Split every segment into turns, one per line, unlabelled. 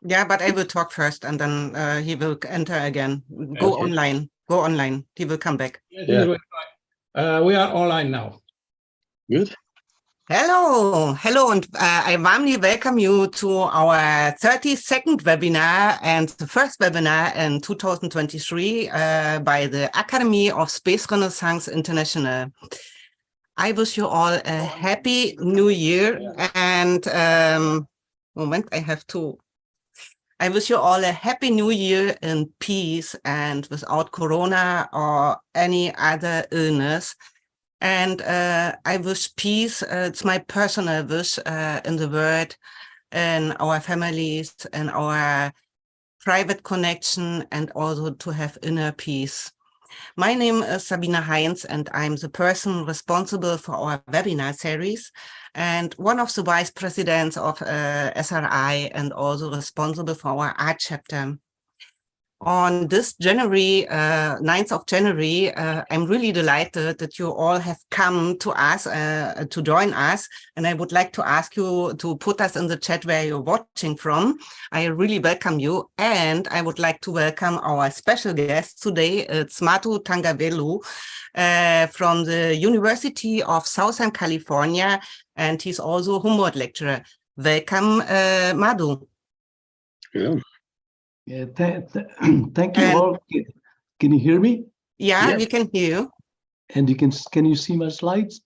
Yeah, but I will talk first and then he will enter again. Go online. Go online. He will come back.
Yeah. We are online now.
Good.
Hello, and I warmly welcome you to our 32nd webinar and the first webinar in 2023 by the Academy of Space Renaissance International. I wish you all a happy new year and I wish you all a happy new year in peace and without corona or any other illness. And I wish peace, it's my personal wish in the world, in our families, in our private connection, and also to have inner peace. My name is Sabine Heinz, and I'm the person responsible for our webinar series and one of the vice presidents of SRI and also responsible for our art chapter. On this January, 9th of January, I'm really delighted that you all have come to us, to join us. And I would like to ask you to put us in the chat where you're watching from. I really welcome you. And I would like to welcome our special guest today. It's Madhu Tangavelu from the University of Southern California. And he's also a Humboldt lecturer. Welcome, Madhu.
Yeah.
Yeah, thank you all. Can you hear me?
Yeah, yes. We can hear you.
And can you see my slides?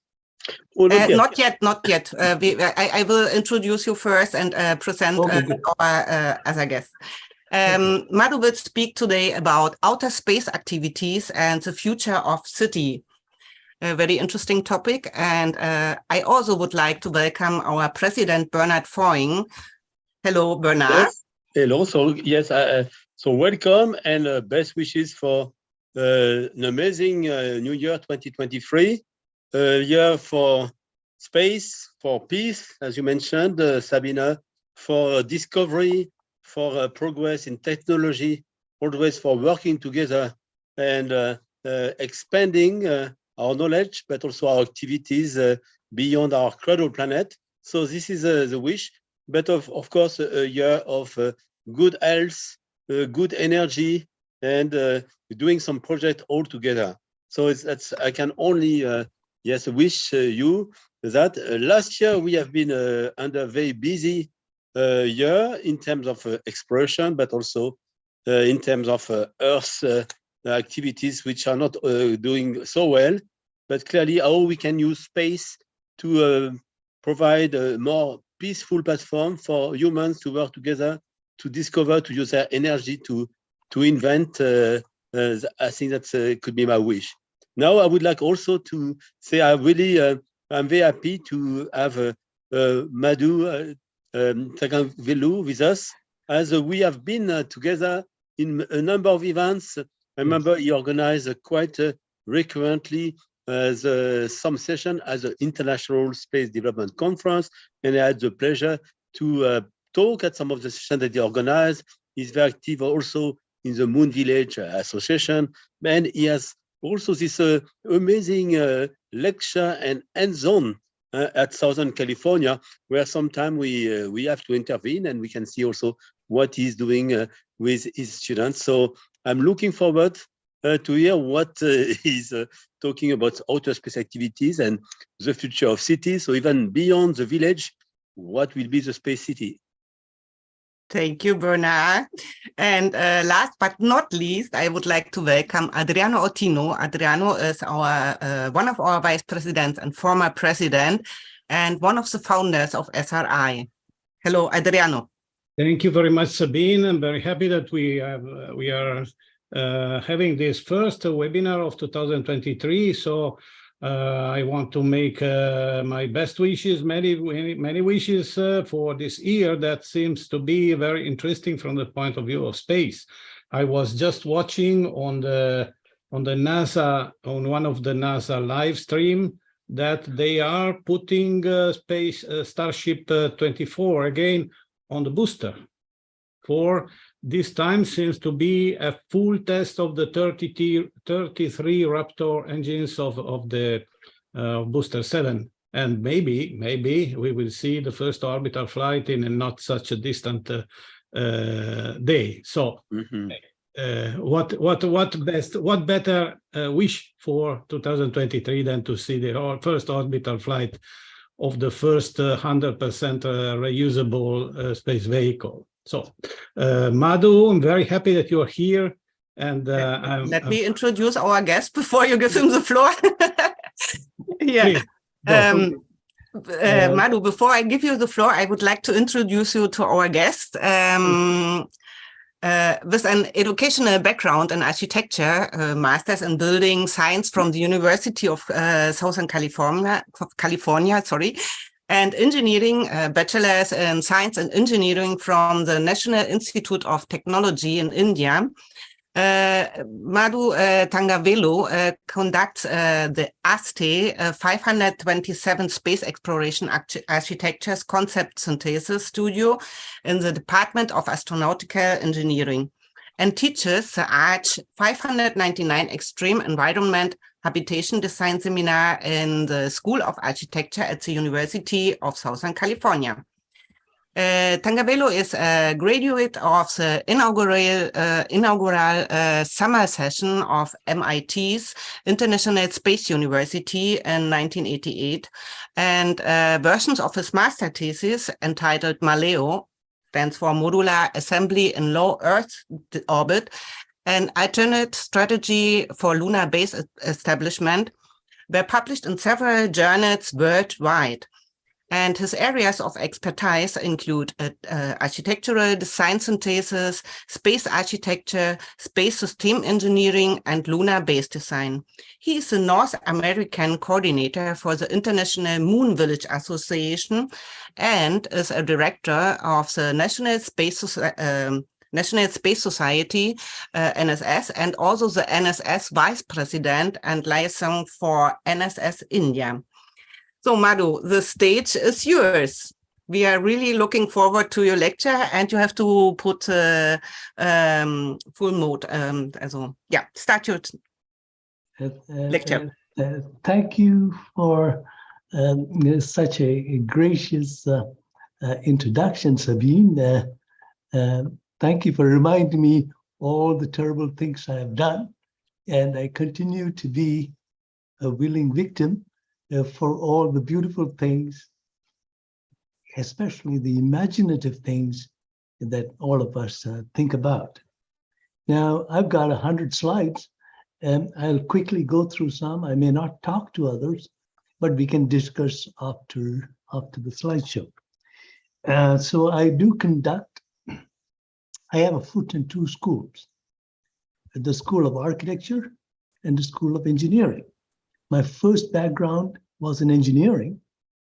Not yet. I will introduce you first and present our as a guest. Madhu will speak today about outer space activities and the future of city. A very interesting topic. And I also would like to welcome our president, Bernard Foying. Hello, Bernard.
Yes. Hello. So yes, so welcome and best wishes for an amazing new year 2023, year for space, for peace, as you mentioned, Sabina, for discovery, for progress in technology, always for working together and expanding our knowledge, but also our activities beyond our cradle planet. So this is the wish. But of course, a year of good health, good energy, and doing some project all together. So I can only wish you that. Last year we have been under a very busy year in terms of exploration, but also in terms of Earth activities, which are not doing so well. But clearly, how we can use space to provide a more peaceful platform for humans to work together, to discover, to use their energy to invent. I think that could be my wish. Now, I would like also to say I'm very happy to have Madhu Tangavelu with us, as we have been together in a number of events. I remember he organized quite recurrently some session as an International Space Development Conference, and I had the pleasure to talk at some of the sessions that he organized. He's very active also in the Moon Village Association, and he has also this amazing lecture and hands-on at Southern California, where sometimes we have to intervene, and we can see also what he's doing with his students. So I'm looking forward to hear what he's talking about outer space activities and the future of cities. So even beyond the village, what will be the space city?
Thank you, Bernard. And last but not least, I would like to welcome Adriano Ottino. Adriano is our one of our vice presidents and former president, and one of the founders of SRI. Hello, Adriano.
Thank you very much, Sabine. I'm very happy that we are having this first webinar of 2023. So I want to make my best wishes, many wishes for this year that seems to be very interesting from the point of view of space. I was just watching on one of the NASA live stream that they are putting Starship 24 again on the booster. For this time seems to be a full test of the 33 Raptor engines of the Booster 7. And maybe we will see the first orbital flight in a not such a distant day. So what better wish for 2023 than to see the first orbital flight of the first 100% reusable space vehicle. So Madhu, I'm very happy that you're here. And
let me introduce our guest before you give him the floor. Yeah. Madhu, before I give you the floor, I would like to introduce you to our guest. With an educational background in architecture, master's in building science from the University of Southern California, and engineering, bachelor's in science and engineering from the National Institute of Technology in India. Madhu Thangavelu conducts the ASTE 527 Space Exploration Architectures Concept Synthesis Studio in the Department of Astronautical Engineering and teaches the ARCH 599 Extreme Environment Habitation Design Seminar in the School of Architecture at the University of Southern California. Thangavelu is a graduate of the inaugural summer session of MIT's International Space University in 1988, and versions of his master thesis entitled MALEO, stands for Modular Assembly in Low Earth Orbit, an alternate strategy for lunar base establishment, were published in several journals worldwide. And his areas of expertise include architectural design synthesis, space architecture, space system engineering, and lunar base design. He is the North American coordinator for the International Moon Village Association and is a director of the National Space Society, NSS, and also the NSS Vice President and liaison for NSS India. So Madhu, the stage is yours. We are really looking forward to your lecture, and you have to put full mode. Also, yeah, start your lecture.
Thank you for such a gracious introduction, Sabine. Thank you for reminding me all the terrible things I have done, and I continue to be a willing victim for all the beautiful things, especially the imaginative things that all of us think about. Now, I've got 100 slides, and I'll quickly go through some. I may not talk to others, but we can discuss after the slideshow. So I do conduct, I have a foot in two schools, the School of Architecture and the School of Engineering. My first background was in engineering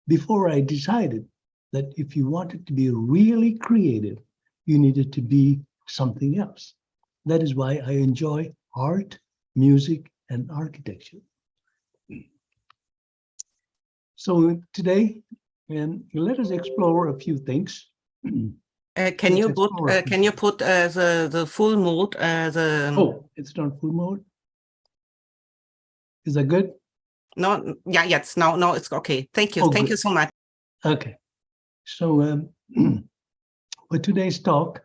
before I decided that if you wanted to be really creative, you needed to be something else. That is why I enjoy art, music, and architecture. So today, let us explore a few things.
Can you put the full mode?
Oh, it's not full mode. Is that good?
No, yeah, yes, no, it's okay. Thank you. Thank you so much.
Okay. So for today's talk,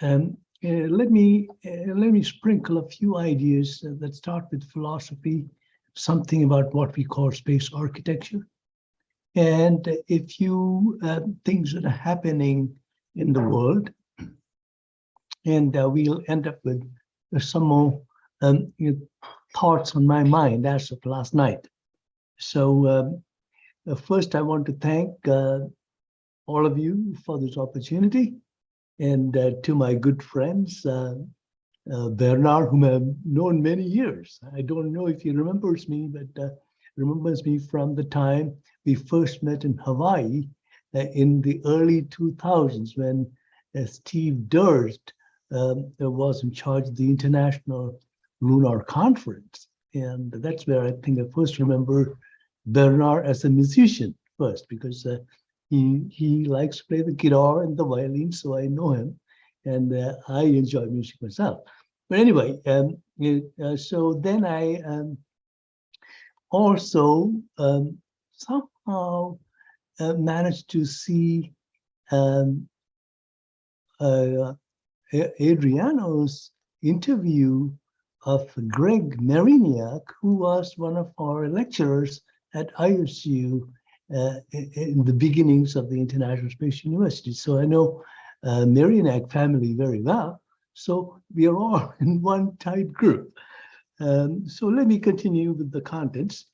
let me sprinkle a few ideas that start with philosophy, something about what we call space architecture, and a few things that are happening in the world. And we'll end up with some more thoughts on my mind as of last night. So first, I want to thank all of you for this opportunity, and to my good friends, Bernard, whom I've known many years. I don't know if he remembers me, but remembers me from the time we first met in Hawaii in the early 2000s when Steve Durst was in charge of the International Lunar Conference. And that's where I think I first remember Bernard as a musician first, because he likes to play the guitar and the violin, so I know him, and I enjoy music myself. But anyway, so then I also somehow managed to see Adriano's interview of Greg Mariniak, who was one of our lecturers at ISU in the beginnings of the International Space University. So I know Mariniak family very well. So we are all in one tight group. So let me continue with the contents.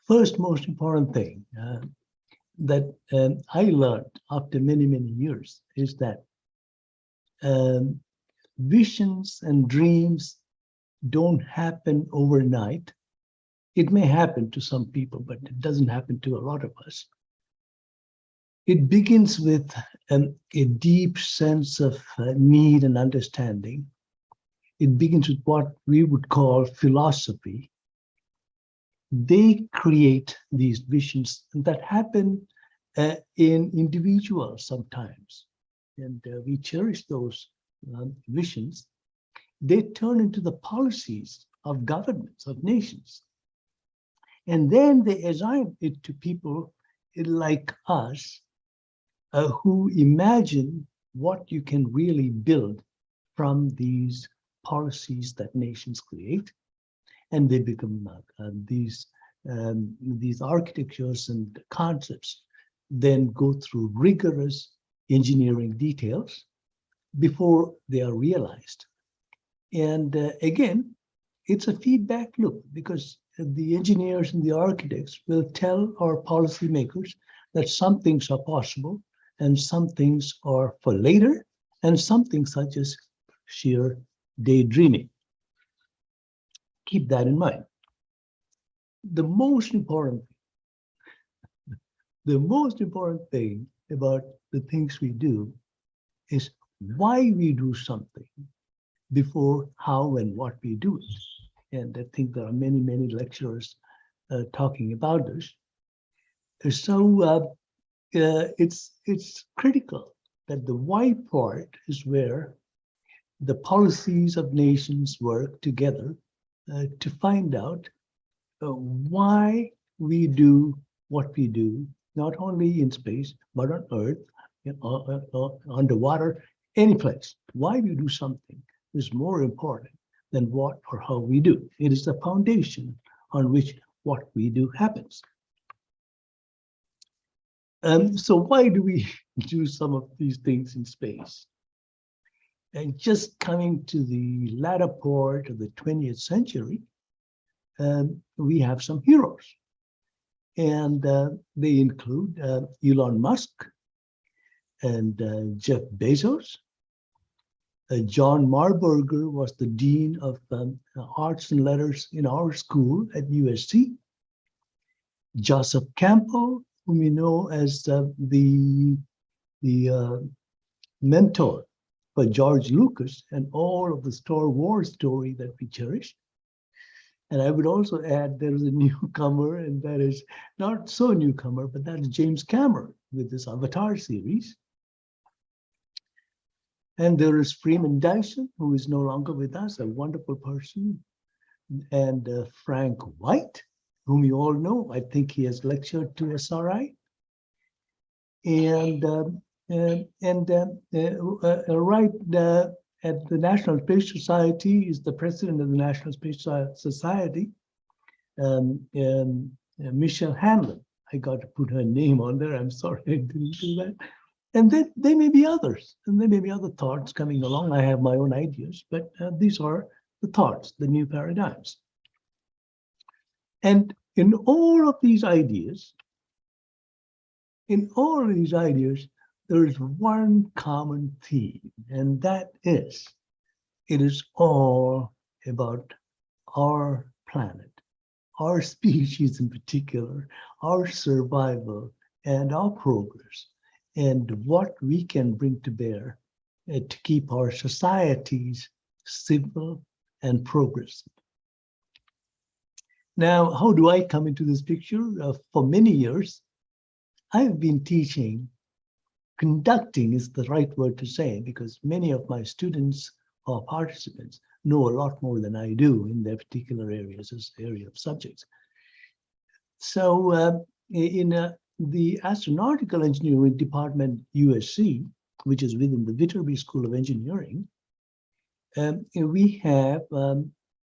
First, most important thing that I learned after many, many years is that visions and dreams don't happen overnight. It may happen to some people, but it doesn't happen to a lot of us. It begins with a deep sense of need and understanding. It begins with what we would call philosophy. They create these visions that happen in individuals sometimes. And we cherish those visions. They turn into the policies of governments, of nations. And then they assign it to people like us who imagine what you can really build from these policies that nations create. And they become these architectures and concepts then go through rigorous engineering details before they are realized. And again, it's a feedback loop because the engineers and the architects will tell our policymakers that some things are possible and some things are for later and some things such as sheer daydreaming. Keep that in mind. The most important thing about the things we do is why we do something before how and what we do it. And I think there are many, many lecturers talking about this. So it's critical that the why part is where the policies of nations work together to find out why we do what we do, not only in space, but on Earth, underwater, any place. Why we do something is more important than what or how we do. It is the foundation on which what we do happens. So why do we do some of these things in space? And just coming to the latter part of the 20th century, we have some heroes. And they include Elon Musk and Jeff Bezos. John Marburger was the Dean of Arts and Letters in our school at USC. Joseph Campbell, whom we know as the mentor for George Lucas and all of the Star Wars story that we cherish. And I would also add there is a newcomer, and that is not so newcomer, but that is James Cameron with this Avatar series. And there is Freeman Dyson, who is no longer with us, a wonderful person. And Frank White, whom you all know. I think he has lectured to SRI. And right at the National Space Society is the president of the National Space Society, Michelle Hanlon. I got to put her name on there. I'm sorry I didn't do that. And then there may be others, and there may be other thoughts coming along. I have my own ideas, but these are the thoughts, the new paradigms. And in all of these ideas, there is one common theme, and that is, it is all about our planet, our species in particular, our survival and our progress, and what we can bring to bear to keep our societies civil and progressive. Now, how do I come into this picture? For many years, I've been teaching. Conducting is the right word to say, because many of my students or participants know a lot more than I do in their particular areas, as area of subjects. So in the astronautical engineering department, USC, which is within the Viterbi School of Engineering, we have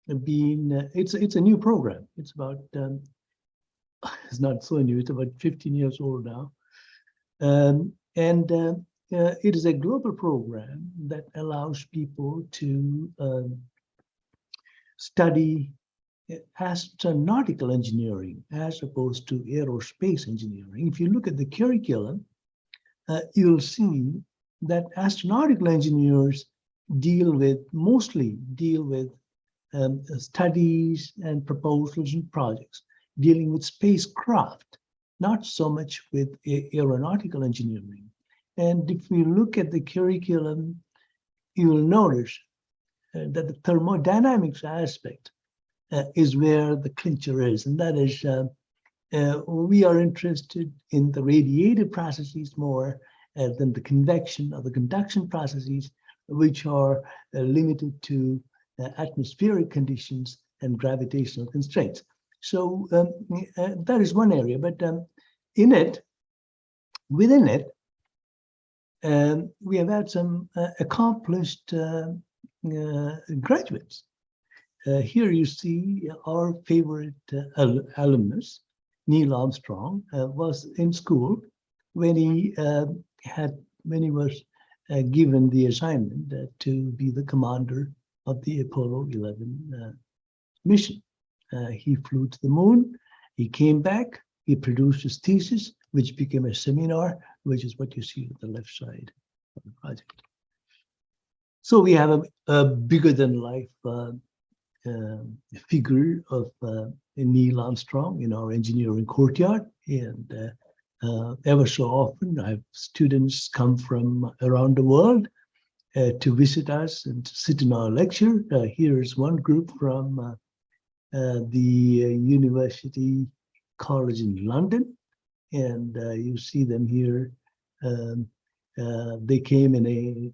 it's a new program. It's about, it's not so new, it's about 15 years old now. It is a global program that allows people to study astronautical engineering as opposed to aerospace engineering. If you look at the curriculum, you'll see that astronautical engineers mostly deal with studies and proposals and projects dealing with spacecraft, not so much with aeronautical engineering. And if we look at the curriculum, you will notice that the thermodynamics aspect is where the clincher is, and that is we are interested in the radiative processes more than the convection or the conduction processes, which are limited to atmospheric conditions and gravitational constraints. So that is one area, but within it, we have had some accomplished graduates. Here you see our favorite alumnus, Neil Armstrong, was in school when he was given the assignment to be the commander of the Apollo 11 mission. He flew to the moon, he came back, he produced his thesis, which became a seminar, which is what you see on the left side of the project. So we have a bigger than life figure of Neil Armstrong in our engineering courtyard. And ever so often, I have students come from around the world to visit us and to sit in our lecture. Here is one group from the University College in London, and you see them here. They came in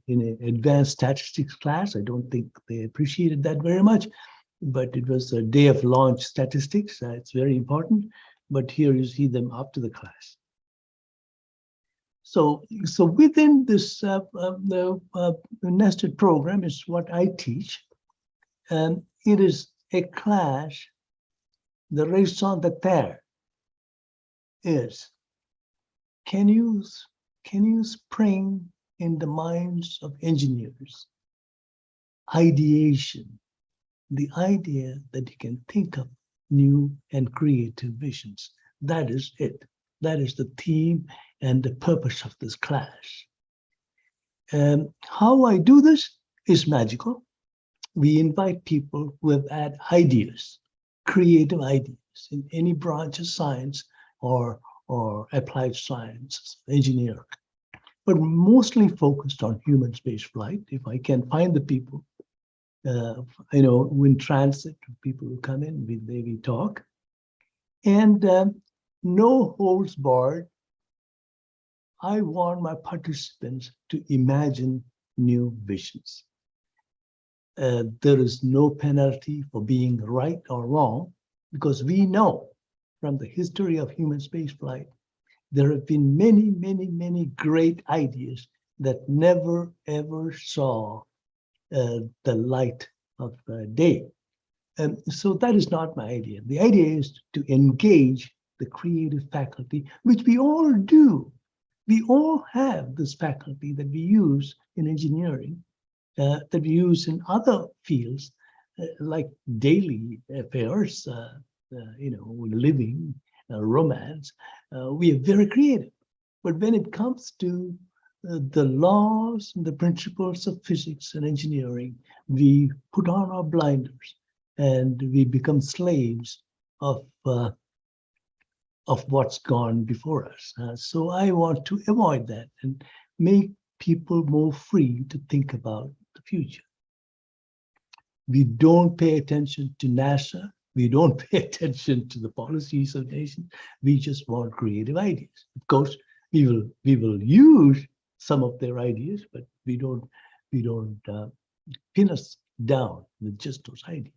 an advanced statistics class. I don't think they appreciated that very much, but it was a day of launch statistics. It's very important. But here you see them after the class. So within this the nested program is what I teach, and it is a class. The raison d'être is: can you spring in the minds of engineers ideation, the idea that you can think of new and creative visions? That is it. That is the theme and the purpose of this class. How I do this is magical. We invite people who have had ideas, creative ideas in any branch of science or applied science, engineering, but mostly focused on human space flight. If I can find the people, in transit, people who come in, we talk. And no holds barred. I want my participants to imagine new visions. There is no penalty for being right or wrong, because we know from the history of human spaceflight, there have been many, many, many great ideas that never, ever saw the light of day. And so that is not my idea. The idea is to engage the creative faculty, which we all do. We all have this faculty that we use in engineering, that we use in other fields, like daily affairs, living, romance. We are very creative. But when it comes to the laws and the principles of physics and engineering, we put on our blinders and we become slaves of what's gone before us. So I want to avoid that and make people more free to think about the future. We don't pay attention to NASA. We don't pay attention to the policies of nations. We just want creative ideas. Of course, we will use some of their ideas, but we don't pin us down with just those ideas.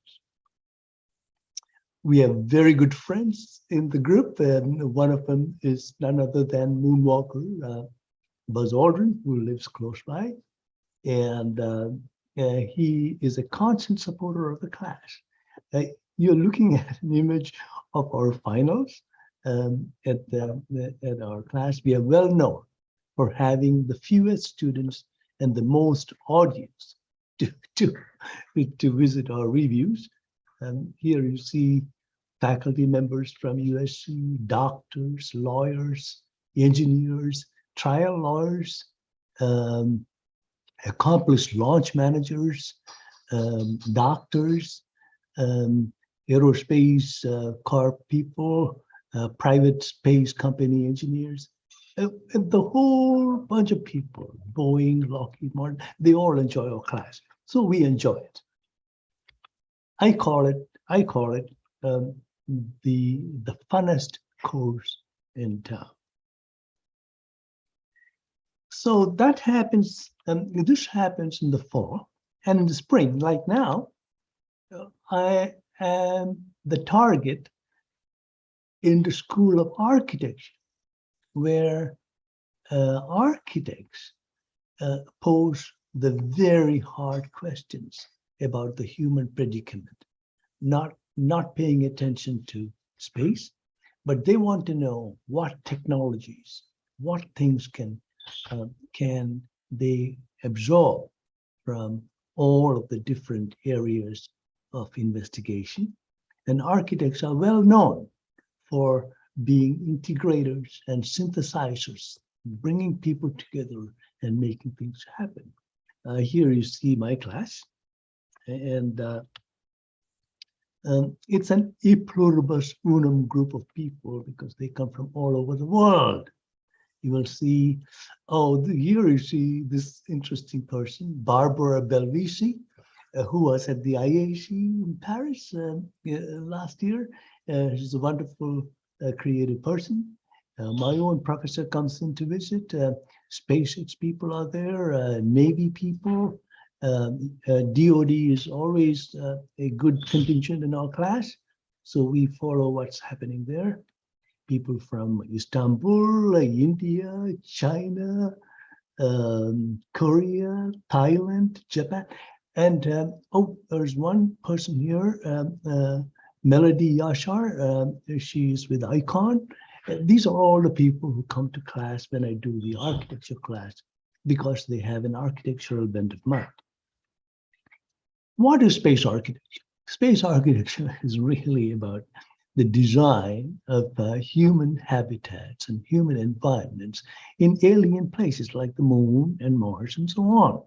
We have very good friends in the group, and one of them is none other than Moonwalker, Buzz Aldrin, who lives close by, and he is a constant supporter of the class. You're looking at an image of our finals at our class. We are well known for having the fewest students and the most audience to visit our reviews. Here you see faculty members from USC, doctors, lawyers, engineers, trial lawyers, accomplished launch managers, doctors, aerospace car people, private space company engineers, the whole bunch of people, Boeing, Lockheed Martin, they all enjoy our class. So we enjoy it. I call it the funnest course in town. So that happens, this happens in the fall, and in the spring, like now, I am the target in the School of Architecture, where architects pose the very hard questions about the human predicament, not paying attention to space, but they want to know what technologies, what things can they absorb from all of the different areas of investigation. And architects are well known for being integrators and synthesizers, bringing people together and making things happen. Here you see my class, and it's an e pluribus unum group of people because they come from all over the world. You will see, here you see this interesting person, Barbara Belvisi, who was at the IAC in Paris last year. She's a wonderful, creative person. My own professor comes in to visit. SpaceX people are there, Navy people. DOD is always a good contingent in our class. So we follow what's happening there. People from Istanbul, India, China, Korea, Thailand, Japan. And there's one person here, Melody Yashar. She's with ICON. These are all the people who come to class when I do the architecture class because they have an architectural bent of mind. What is space architecture? Space architecture is really about the design of human habitats and human environments in alien places like the moon and Mars and so on.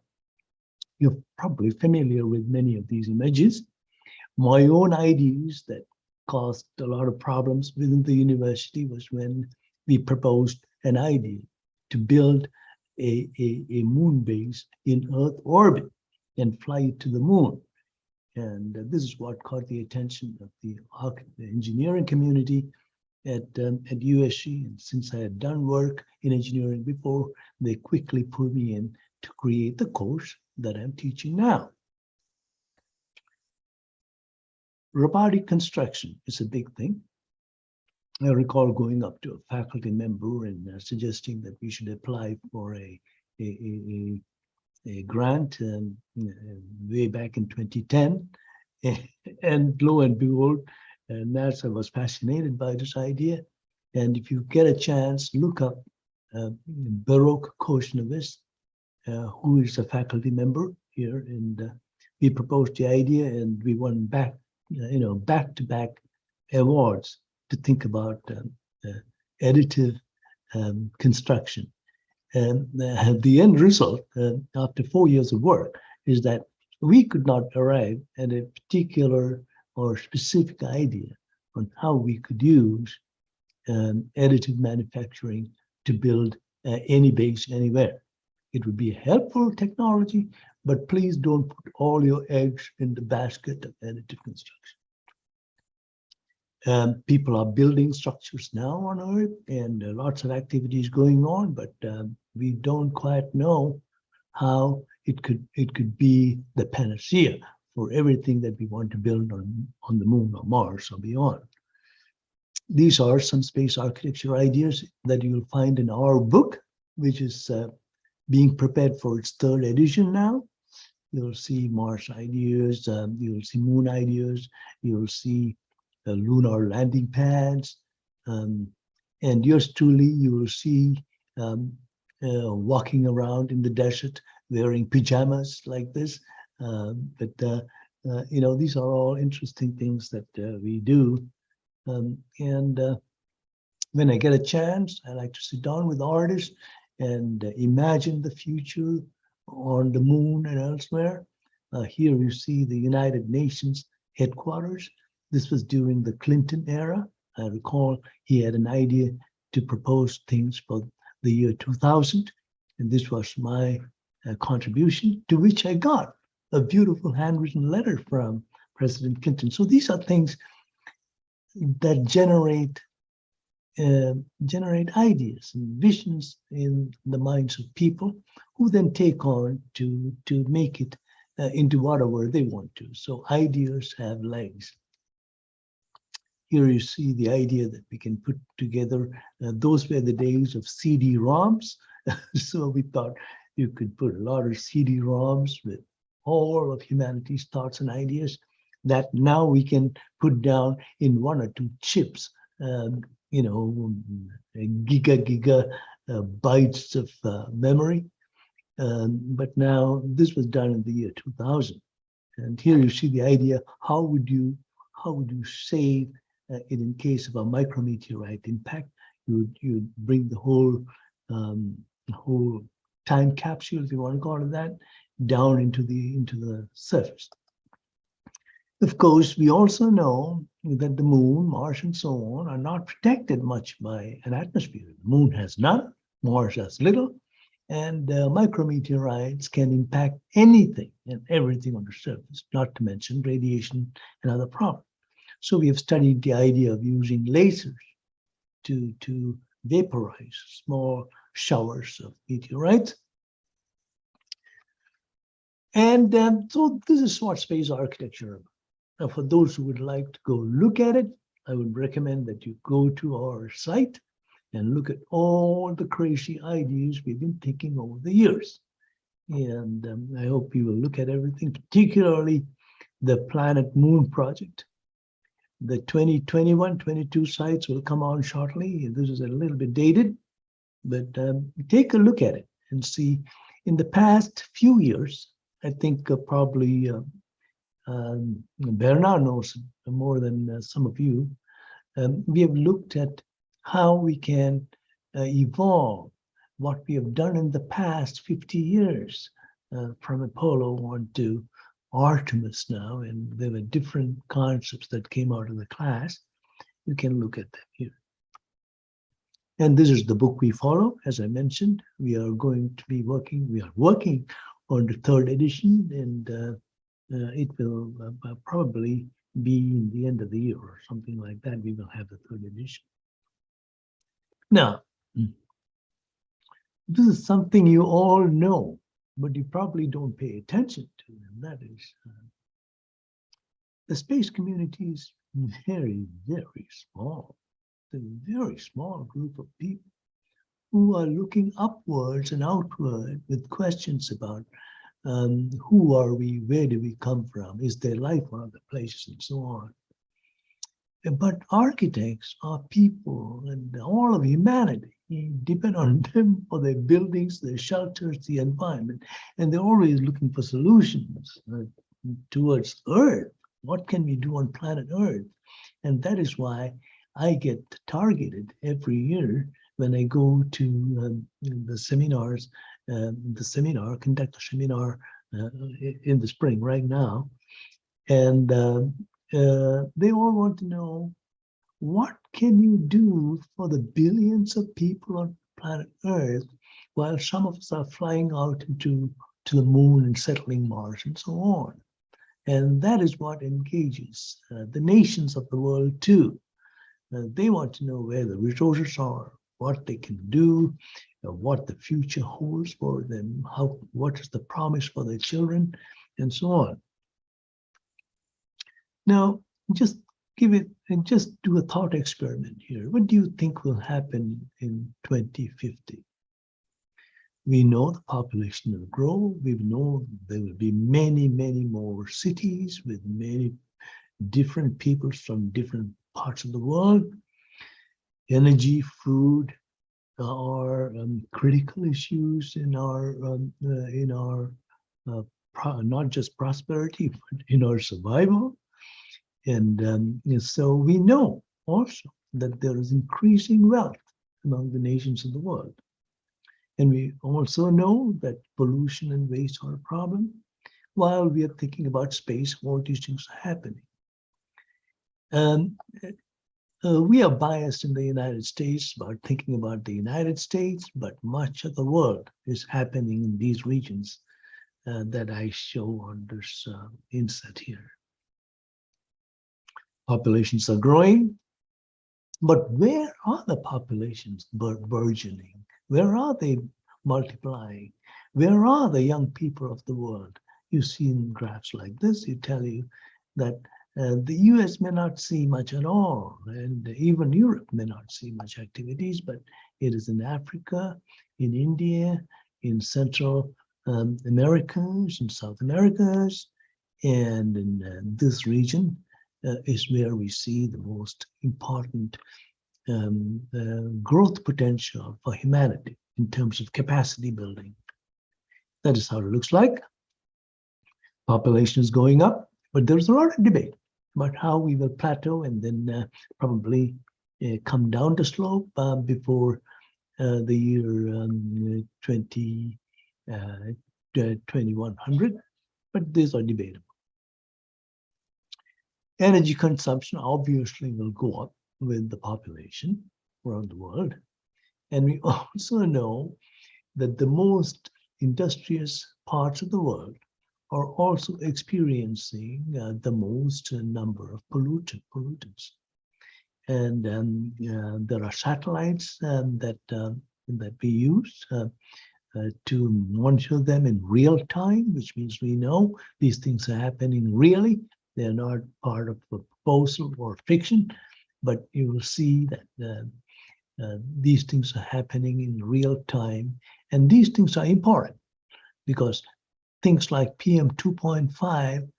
You're probably familiar with many of these images. My own ideas that caused a lot of problems within the university was when we proposed an idea to build a moon base in Earth orbit and fly it to the moon. And this is what caught the attention of the engineering community at USC. And since I had done work in engineering before, they quickly pulled me in to create the course that I'm teaching now. Robotic construction is a big thing. I recall going up to a faculty member and suggesting that we should apply for a grant way back in 2010. And lo and behold, NASA was fascinated by this idea. And if you get a chance, look up Baruch Koshnevis, who is a faculty member here. And we proposed the idea and we won back-to-back awards to think about additive construction. And the end result, after 4 years of work, is that we could not arrive at a particular or specific idea on how we could use additive manufacturing to build any base anywhere. It would be a helpful technology, but please don't put all your eggs in the basket of additive construction. People are building structures now on Earth and lots of activities going on, but we don't quite know how it could be the panacea for everything that we want to build on the moon or Mars or beyond. These are some space architecture ideas that you'll find in our book, which is being prepared for its third edition now. You'll see Mars ideas, you'll see moon ideas, you'll see lunar landing pads, and yours truly, you will see walking around in the desert wearing pajamas like this. You know, these are all interesting things that we do. When I get a chance, I like to sit down with artists and imagine the future on the moon and elsewhere. Here you see the United Nations headquarters. This was during the Clinton era. I recall he had an idea to propose things for the year 2000, and this was my contribution, to which I got a beautiful handwritten letter from President Clinton. So these are things that generate ideas and visions in the minds of people, who then take on to make it into whatever they want to. So ideas have legs. Here you see the idea that we can put together, those were the days of CD-ROMs. So we thought you could put a lot of CD-ROMs with all of humanity's thoughts and ideas that now we can put down in one or two chips, you know, giga bytes of memory. But now this was done in the year 2000. And here you see the idea, how would you save it in case of a micrometeorite impact? You'd bring the whole time capsule, if you want to call it that, down into the surface. Of course, we also know that the moon, Mars, and so on are not protected much by an atmosphere. The moon has none, Mars has little, and micrometeorites can impact anything and everything on the surface, not to mention radiation and other problems. So we have studied the idea of using lasers to vaporize small showers of meteorites. And so this is what space architecture is about. Now, for those who would like to go look at it, I would recommend that you go to our site and look at all the crazy ideas we've been thinking over the years. And I hope you will look at everything, particularly the Planet Moon project. The 2021-22 sites will come on shortly. This is a little bit dated, but take a look at it and see. In the past few years, I think probably Bernard knows more than some of you. We have looked at how we can evolve what we have done in the past 50 years, from Apollo on to Artemis now, and there were different concepts that came out of the class. You can look at them here. And this is the book we follow. As I mentioned, we are working on the third edition, and it will probably be in the end of the year or something like that. We will have the third edition. Now, this is something you all know, but you probably don't pay attention to, and that is the space community is very, very small. It's a very small group of people who are looking upwards and outward with questions about who are we, where do we come from, is there life on other places, and so on. But architects are people, and all of humanity, you depend on them for their buildings, their shelters, the environment, and they're always looking for solutions towards Earth. What can we do on planet Earth? And that is why I get targeted every year when I go to the seminars, conduct a seminar in the spring right now. And they all want to know, what can you do for the billions of people on planet Earth while some of us are flying out to the moon and settling Mars and so on? And that is what engages the nations of the world too. They want to know where the resources are, what they can do, what the future holds for them, what is the promise for their children, and so on. Now, just do a thought experiment here. What do you think will happen in 2050? We know the population will grow. We know there will be many, many more cities with many different peoples from different parts of the world. Energy, food are critical issues in our not just prosperity, but in our survival. And so we know also that there is increasing wealth among the nations of the world. And we also know that pollution and waste are a problem. While we are thinking about space, all these things are happening. We are biased in the United States about thinking about the United States, but much of the world is happening in these regions that I show on this inset here. Populations are growing, but where are the populations burgeoning? Where are they multiplying? Where are the young people of the world? You see in graphs like this, you tell you that the US may not see much at all, and even Europe may not see much activities, but it is in Africa, in India, in Central Americas, in South Americas, and in this region is where we see the most important growth potential for humanity in terms of capacity building. That is how it looks like. Population is going up, but there's a lot of debate about how we will plateau and then probably come down the slope before the year 2100, but these are debatable. Energy consumption obviously will go up with the population around the world. And we also know that the most industrious parts of the world are also experiencing the most number of pollutants. And there are satellites that we use to monitor them in real time, which means we know these things are happening really. They're not part of a proposal or fiction, but you will see that these things are happening in real time. And these things are important because things like PM 2.5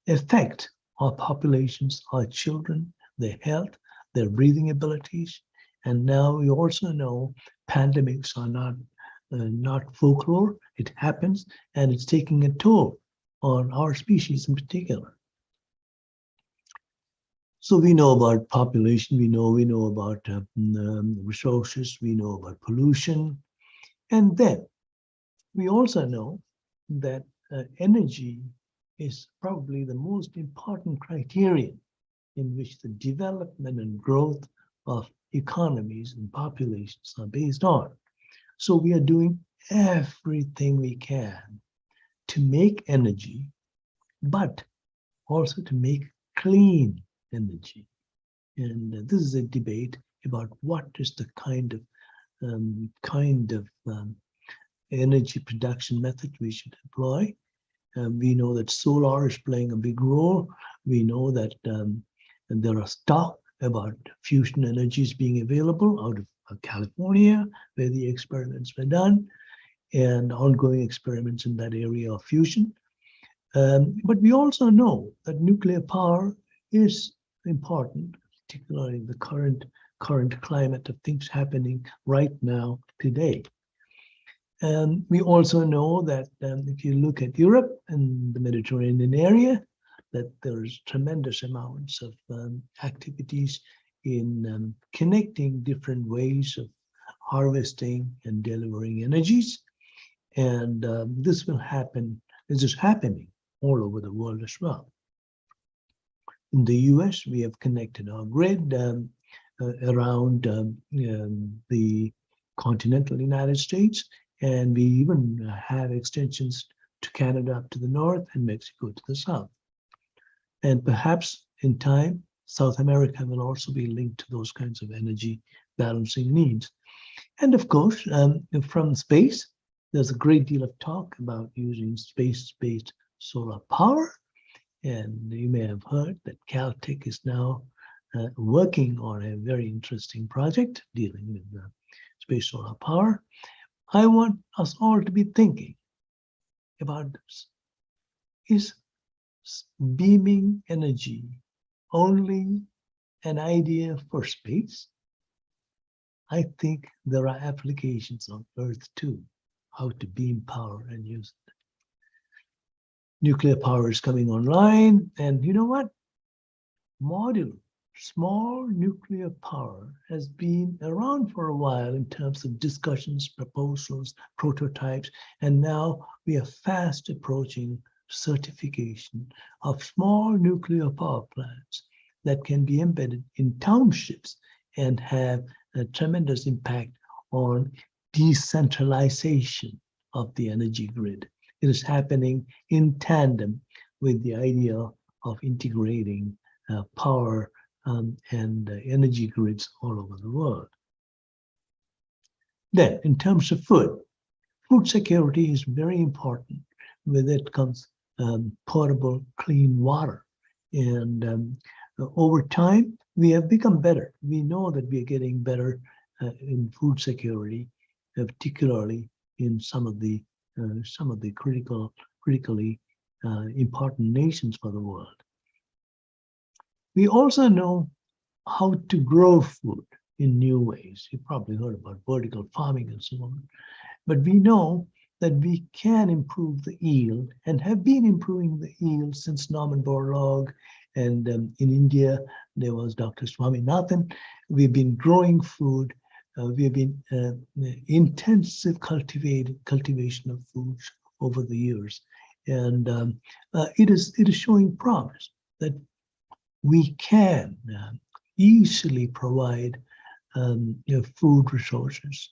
affect our populations, our children, their health, their breathing abilities. And now we also know pandemics are not folklore. It happens, and it's taking a toll on our species in particular. So we know about population, we know about resources, we know about pollution, and then we also know that energy is probably the most important criterion in which the development and growth of economies and populations are based on. So we are doing everything we can to make energy, but also to make clean energy. And this is a debate about what is the kind of energy production method we should employ. We know that solar is playing a big role. We know that there are talk about fusion energies being available out of California, where the experiments were done, and ongoing experiments in that area of fusion. But we also know that nuclear power is important, particularly in the current climate of things happening right now today. We also know that if you look at Europe and the Mediterranean area, that there's tremendous amounts of activities in connecting different ways of harvesting and delivering energies. And this is happening all over the world as well. In the US, we have connected our grid around the continental United States, and we even have extensions to Canada up to the north and Mexico to the south. And perhaps in time, South America will also be linked to those kinds of energy balancing needs. And of course, from space, there's a great deal of talk about using space-based solar power. And you may have heard that Caltech is now working on a very interesting project dealing with space solar power. I want us all to be thinking about this. Is beaming energy only an idea for space? I think there are applications on Earth too, how to beam power and use it. Nuclear power is coming online, and you know what? Modular, small nuclear power has been around for a while in terms of discussions, proposals, prototypes, and now we are fast approaching certification of small nuclear power plants that can be embedded in townships and have a tremendous impact on decentralization of the energy grid. It is happening in tandem with the idea of integrating power and energy grids all over the world. Then, in terms of food security is very important. With it comes potable, clean water. And over time, we have become better. We know that we are getting better in food security, particularly in some of the critically important nations for the world. We also know how to grow food in new ways. You probably heard about vertical farming and so on. But we know that we can improve the yield and have been improving the yield since Norman Borlaug. And in India, there was Dr. Swaminathan. We've been growing food. We've been intensive cultivation of foods over the years. And it is showing promise that we can easily provide food resources,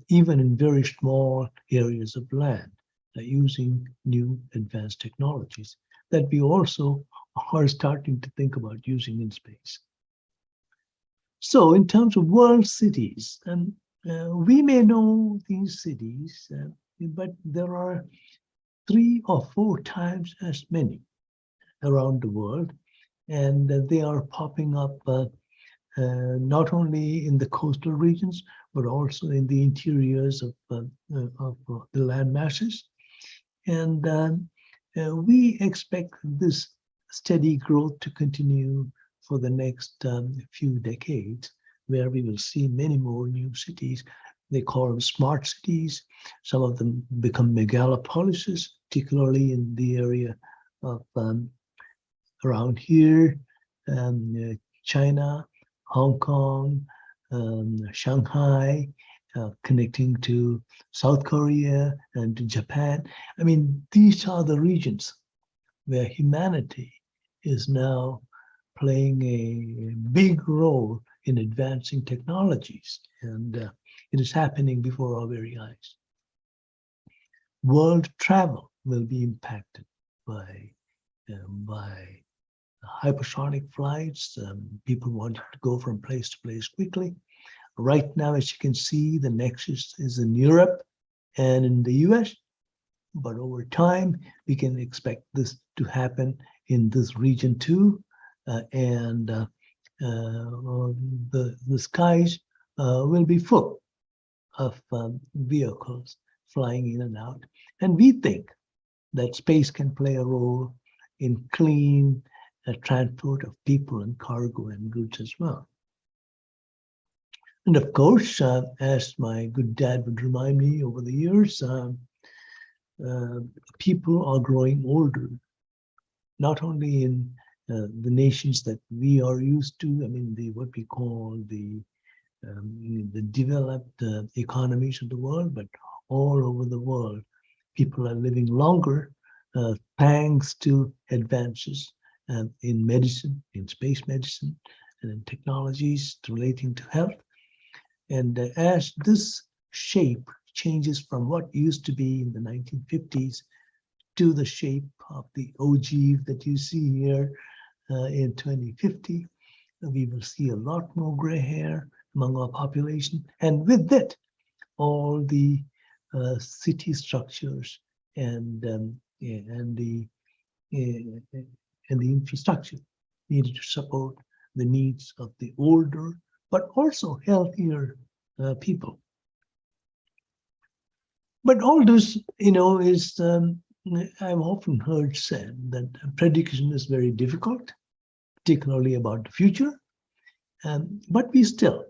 even in very small areas of land, using new advanced technologies that we also are starting to think about using in space. So in terms of world cities, we may know these cities, but there are 3 or 4 times as many around the world, and they are popping up not only in the coastal regions, but also in the interiors of the land masses. And we expect this steady growth to continue for the next few decades, where we will see many more new cities. They call them smart cities. Some of them become megalopolises, particularly in the area of around here, China, Hong Kong, Shanghai, connecting to South Korea and to Japan. I mean, these are the regions where humanity is now playing a big role in advancing technologies, and it is happening before our very eyes. World travel will be impacted by hypersonic flights, people wanting to go from place to place quickly. Right now, as you can see, the nexus is in Europe and in the US, but over time, we can expect this to happen in this region too, and the skies will be full of vehicles flying in and out. And we think that space can play a role in clean transport of people and cargo and goods as well. And of course, as my good dad would remind me over the years, people are growing older, not only in the nations that we are used to, I mean, what we call the developed economies of the world, but all over the world, people are living longer thanks to advances in medicine, in space medicine, and in technologies relating to health. And as this shape changes from what used to be in the 1950s to the shape of the ogive that you see here in 2050, we will see a lot more gray hair among our population. And with it, all the city structures and the infrastructure needed to support the needs of the older, but also healthier people. But all this, is, I've often heard said that prediction is very difficult, particularly about the future. But we still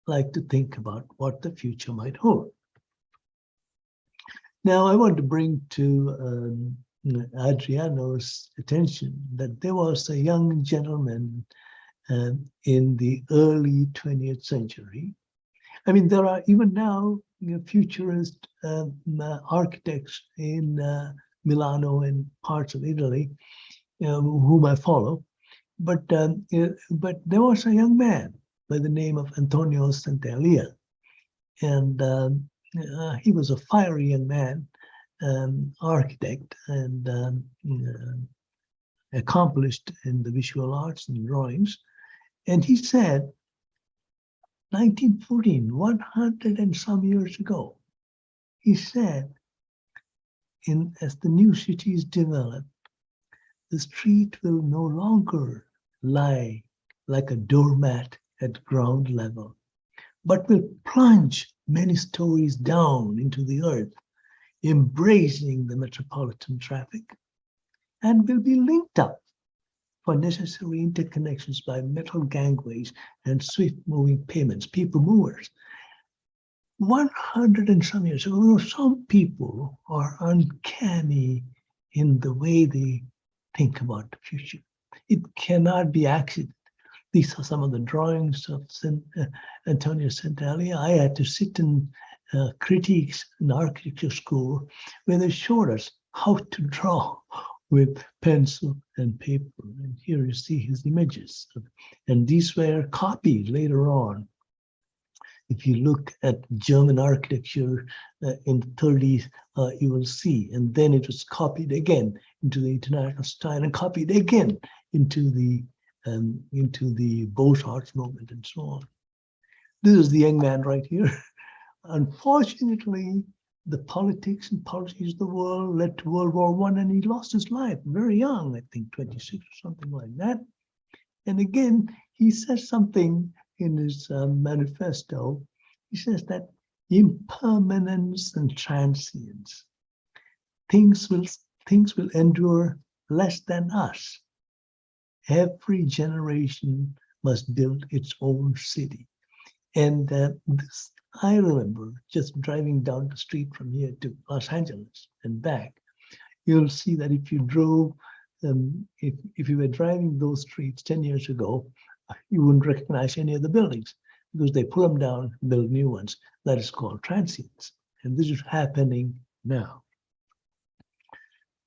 like to think about what the future might hold. Now, I want to bring to Adriano's attention that there was a young gentleman in the early 20th century. I mean, there are even now futurist architects in Milano and parts of Italy whom I follow. But there was a young man by the name of Antonio Santalia, and he was a fiery young man, architect, and accomplished in the visual arts and drawings. And he said, 1914, 100 and some years ago, he said, as the new cities develop, the street will no longer lie like a doormat at ground level, but will plunge many stories down into the earth, embracing the metropolitan traffic, and will be linked up for necessary interconnections by metal gangways and swift-moving pavements, people movers. 100 and some years ago, some people are uncanny in the way they think about the future. It cannot be accident. These are some of the drawings of Antonio Santalia. I had to sit in critiques in architecture school where they showed us how to draw with pencil and paper. And here you see his images. And these were copied later on. If you look at German architecture in the 30s, you will see. And then it was copied again into the international style and copied again into the Beaux-Arts movement and so on. This is the young man right here. Unfortunately, the politics and policies of the world led to World War I, and he lost his life very young, I think 26 or something like that. And again, he says something in his manifesto. He says that impermanence and transience, things will endure less than us. Every generation must build its own city. And this, I remember just driving down the street from here to Los Angeles and back. You'll see that if you drove, if you were driving those streets 10 years ago, you wouldn't recognize any of the buildings because they pull them down, build new ones. That is called transience. And this is happening now.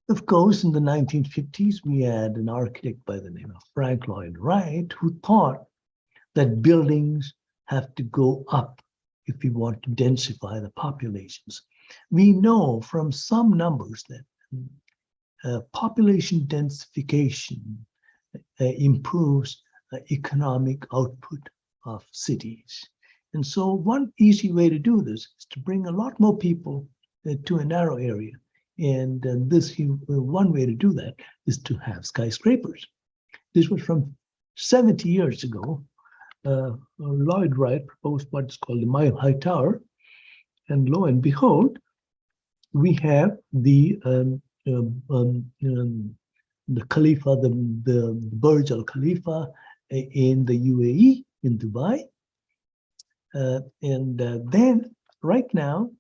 Of course, in the 1950s, we had an architect by the name of Frank Lloyd Wright who thought that buildings have to go up if we want to densify the populations. We know from some numbers that population densification improves economic output of cities. And so one easy way to do this is to bring a lot more people to a narrow area. And one way to do that is to have skyscrapers. This was from 70 years ago. Lloyd Wright proposed what's called the Mile High Tower. And lo and behold, we have the Khalifa, the Burj Al Khalifa in the UAE, in Dubai. And then right now,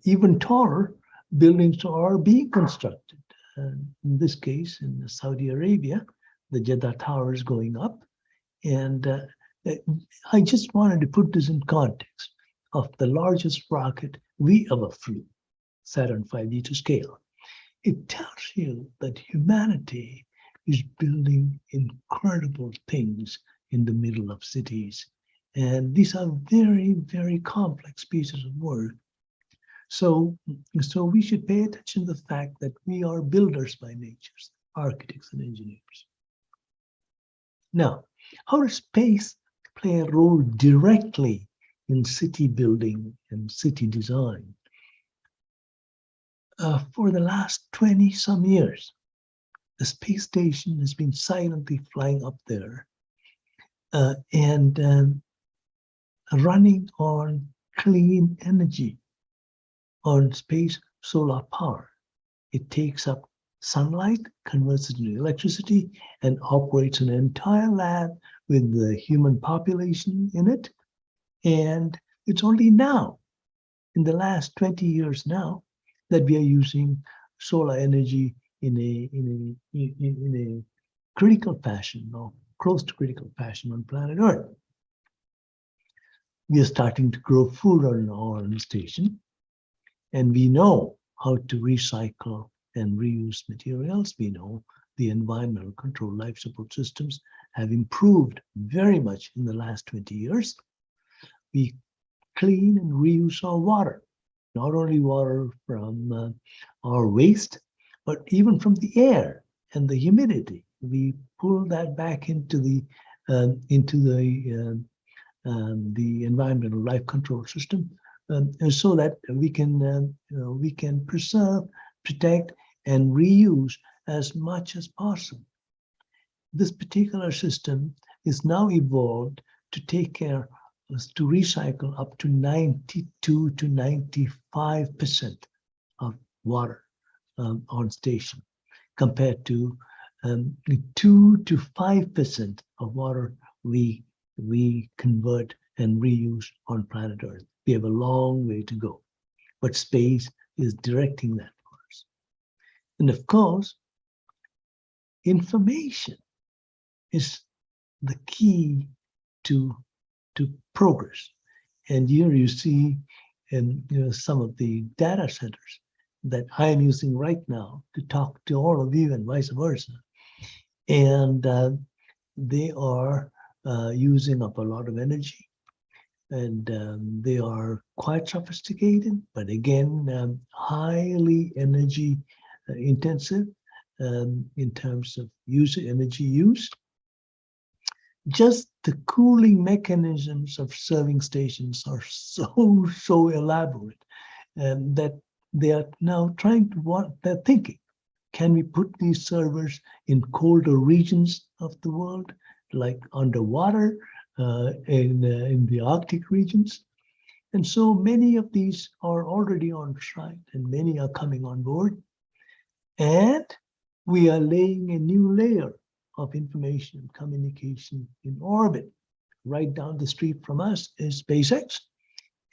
even taller buildings are being constructed. In this case, in Saudi Arabia, the Jeddah Tower is going up. And I just wanted to put this in context of the largest rocket we ever flew, Saturn V to scale. It tells you that humanity is building incredible things in the middle of cities. And these are very, very complex pieces of work. So we should pay attention to the fact that we are builders by nature, architects and engineers. Now, how does space play a role directly in city building and city design? For the last 20-some years, the space station has been silently flying up there and running on clean energy, on space solar power. It takes up sunlight, converts it into electricity, and operates an entire lab with the human population in it. And it's only now, in the last 20 years now, that we are using solar energy in a critical fashion, or close to critical fashion, on planet Earth. We are starting to grow food on our station, and we know how to recycle and reuse materials. We know the environmental control life support systems have improved very much in the last 20 years. We clean and reuse our water, not only water from our waste, but even from the air and the humidity. We pull that back into the environmental life control system, so that we can preserve, protect, and reuse as much as possible. This particular system is now evolved to take care, to recycle up to 92 to 95% of water on station, compared to 2 to 5% of water we convert and reuse on planet Earth. We have a long way to go, but space is directing that for us. And of course, information is the key to progress. And here you see some of the data centers that I am using right now to talk to all of you, and vice versa. And they are using up a lot of energy, and they are quite sophisticated, but again, highly energy intensive in terms of energy use. Just the cooling mechanisms of serving stations are so elaborate, that they are now they're thinking, can we put these servers in colder regions of the world, like underwater, in the Arctic regions? And so many of these are already on site, and many are coming on board. And we are laying a new layer of information and communication in orbit. Right down the street from us is SpaceX.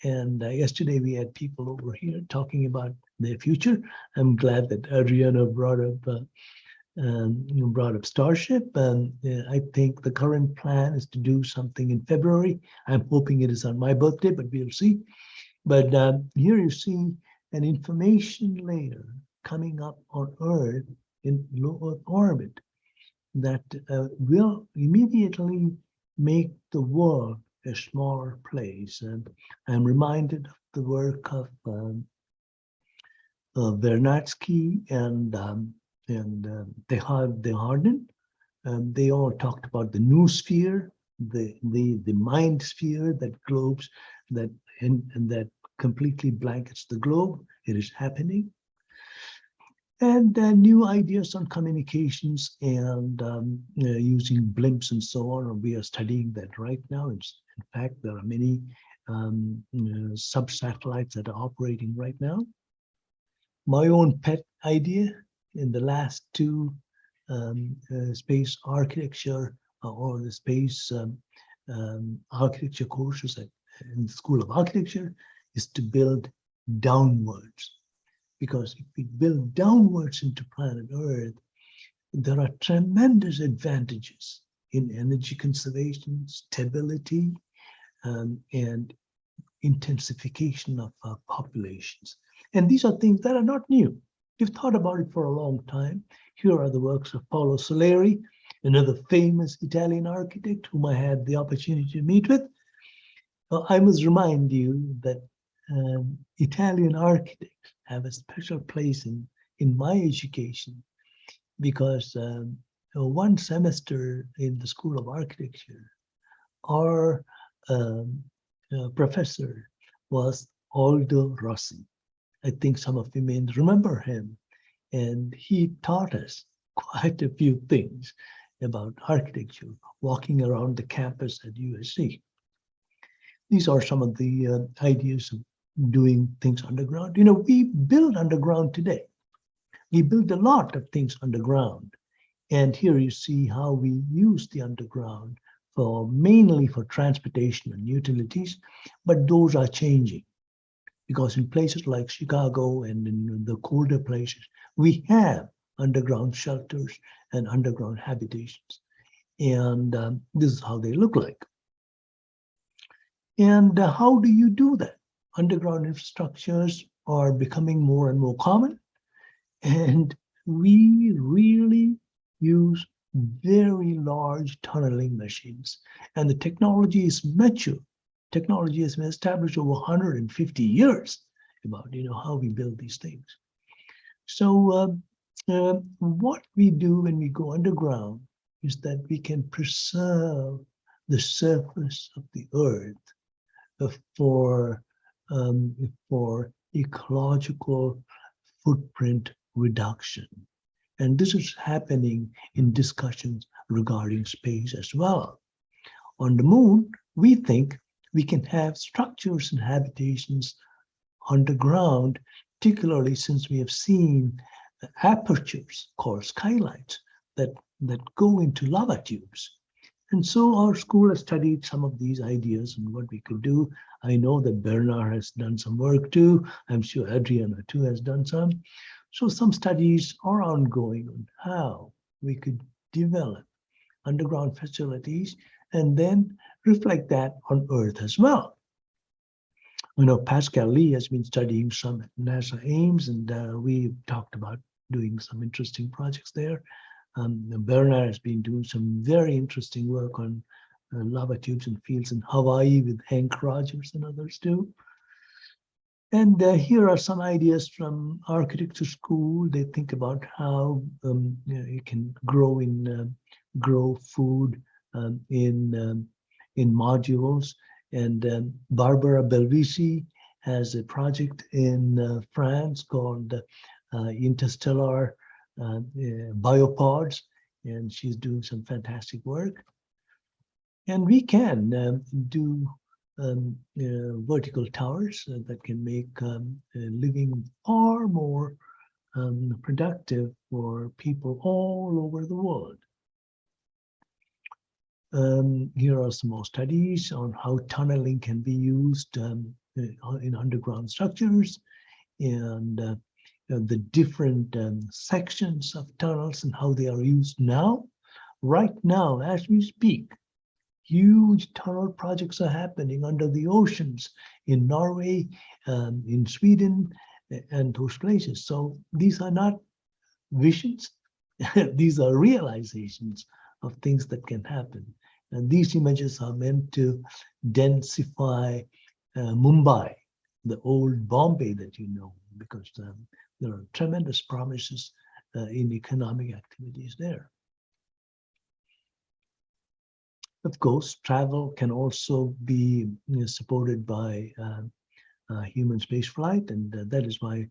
And yesterday we had people over here talking about their future. I'm glad that Adriana brought up Starship. And I think the current plan is to do something in February. I'm hoping it is on my birthday, but we'll see. But here you see an information layer coming up on Earth in low Earth orbit that will immediately make the world a smaller place. And I'm reminded of the work of Vernadsky and Desjardins. They all talked about the noosphere, the mind sphere that globes, that completely blankets the globe. It is happening. And new ideas on communications and using blimps and so on. We are studying that right now. In fact, there are many sub-satellites that are operating right now. My own pet idea in the last two space architecture or the space architecture courses in the School of Architecture is to build downwards. Because if we build downwards into planet Earth, there are tremendous advantages in energy conservation, stability, and intensification of our populations. And these are things that are not new. We've thought about it for a long time. Here are the works of Paolo Soleri, another famous Italian architect whom I had the opportunity to meet with. I must remind you that Italian architects have a special place in my education, because one semester in the School of Architecture, our professor was Aldo Rossi. I think some of you may remember him, and he taught us quite a few things about architecture, walking around the campus at USC. These are some of the ideas of doing things underground. You know, we build underground today. We build a lot of things underground. And here you see how we use the underground for mainly for transportation and utilities, but those are changing because in places like Chicago and in the colder places, we have underground shelters and underground habitations. And this is how they look like. And how do you do that? Underground infrastructures are becoming more and more common. And we really use very large tunneling machines. And the technology is mature. Technology has been established over 150 years about, you know, how we build these things. So what we do when we go underground is that we can preserve the surface of the earth for ecological footprint reduction. And this is happening in discussions regarding space as well. On the moon, we think we can have structures and habitations underground, particularly since we have seen apertures called skylights that go into lava tubes. And so our school has studied some of these ideas and what we could do. I know that Bernard has done some work too. I'm sure Adriana too has done some. So some studies are ongoing on how we could develop underground facilities and then reflect that on Earth as well. You know, Pascal Lee has been studying some at NASA Ames, and we talked about doing some interesting projects there. Bernard has been doing some very interesting work on lava tubes and fields in Hawaii with Hank Rogers and others too. And here are some ideas from architecture school. They think about how you can grow food in modules. And Barbara Belvisi has a project in France called Interstellar Biopods, and she's doing some fantastic work. And we can do vertical towers that can make living far more productive for people all over the world. Here are some more studies on how tunneling can be used in underground structures and the different sections of tunnels and how they are used now. Right now, as we speak, huge tunnel projects are happening under the oceans in Norway, in Sweden, and those places. So these are not visions, these are realizations of things that can happen. And these images are meant to densify Mumbai, the old Bombay that you know, because there are tremendous promises in economic activities there. Of course, travel can also be supported by human spaceflight, and that is why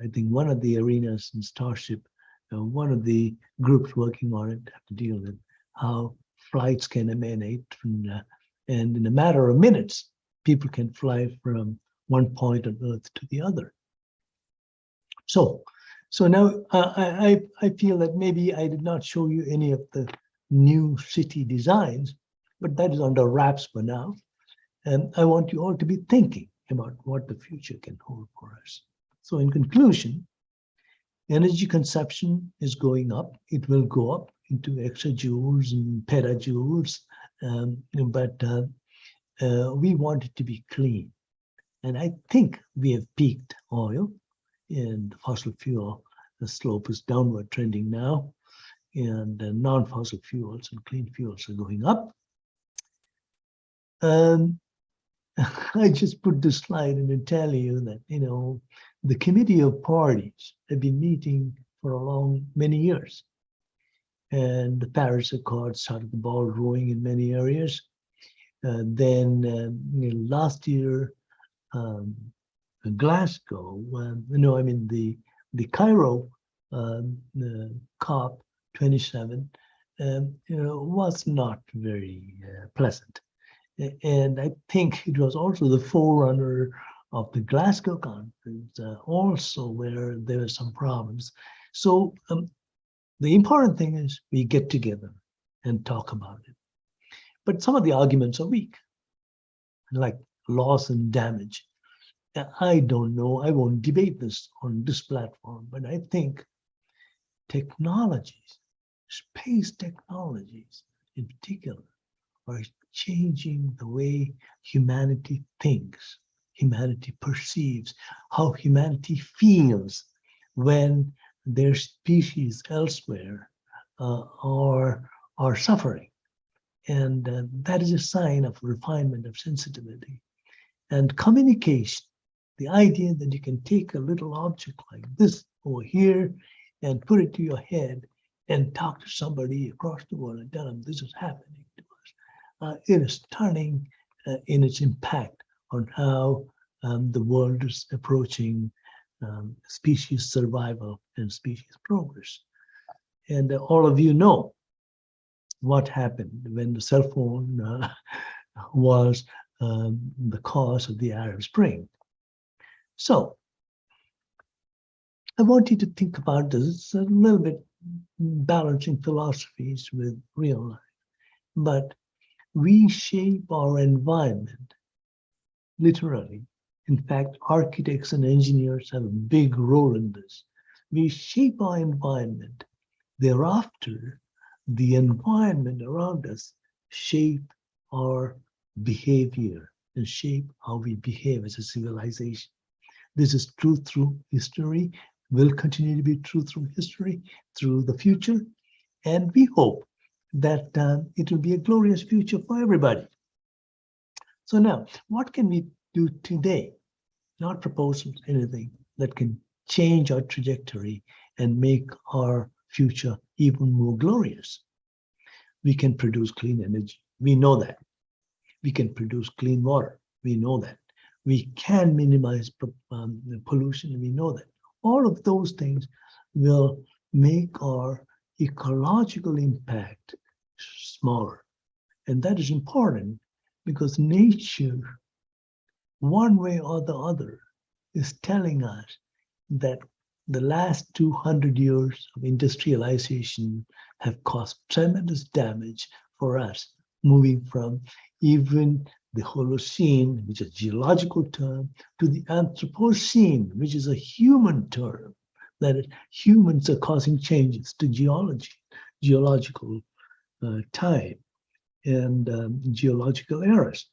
I think one of the arenas in Starship, one of the groups working on it have to deal with how flights can emanate from, and in a matter of minutes, people can fly from one point on Earth to the other. So now I feel that maybe I did not show you any of the new city designs, but that is under wraps for now. And I want you all to be thinking about what the future can hold for us. So in conclusion, energy consumption is going up. It will go up into exajoules and petajoules, but we want it to be clean. And I think we have peaked oil, and fossil fuel, the slope is downward trending now, and non-fossil fuels and clean fuels are going up. I just put this slide in to tell you that, you know, the Committee of Parties have been meeting for many years. And the Paris Accord started the ball rolling in many areas. Then last year, Glasgow, the Cairo COP 27 was not very pleasant. And I think it was also the forerunner of the Glasgow conference, also where there were some problems. So the important thing is we get together and talk about it. But some of the arguments are weak, like loss and damage. I don't know, I won't debate this on this platform, but I think technologies, space technologies in particular, are changing the way humanity thinks, humanity perceives, how humanity feels when their species elsewhere are suffering. And that is a sign of refinement, of sensitivity. And communication, the idea that you can take a little object like this over here and put it to your head and talk to somebody across the world and tell them this is happening to us. It is stunning in its impact on how the world is approaching species survival and species progress. And all of you know what happened when the cell phone was the cause of the Arab Spring. So I want you to think about this a little bit, balancing philosophies with real life. But we shape our environment, literally. In fact, architects and engineers have a big role in this. We shape our environment. Thereafter, the environment around us shape our behavior and shape how we behave as a civilization. This is true through history, will continue to be true through history, through the future, and we hope that it will be a glorious future for everybody. So now, what can we do today? Not propose anything that can change our trajectory and make our future even more glorious. We can produce clean energy. We know that. We can produce clean water. We know that. We can minimize pollution. We know that. All of those things will make our ecological impact smaller. And that is important because nature, one way or the other, is telling us that the last 200 years of industrialization have caused tremendous damage for us, moving from even the Holocene, which is a geological term, to the Anthropocene, which is a human term, that humans are causing changes to geology, geological time, and geological eras.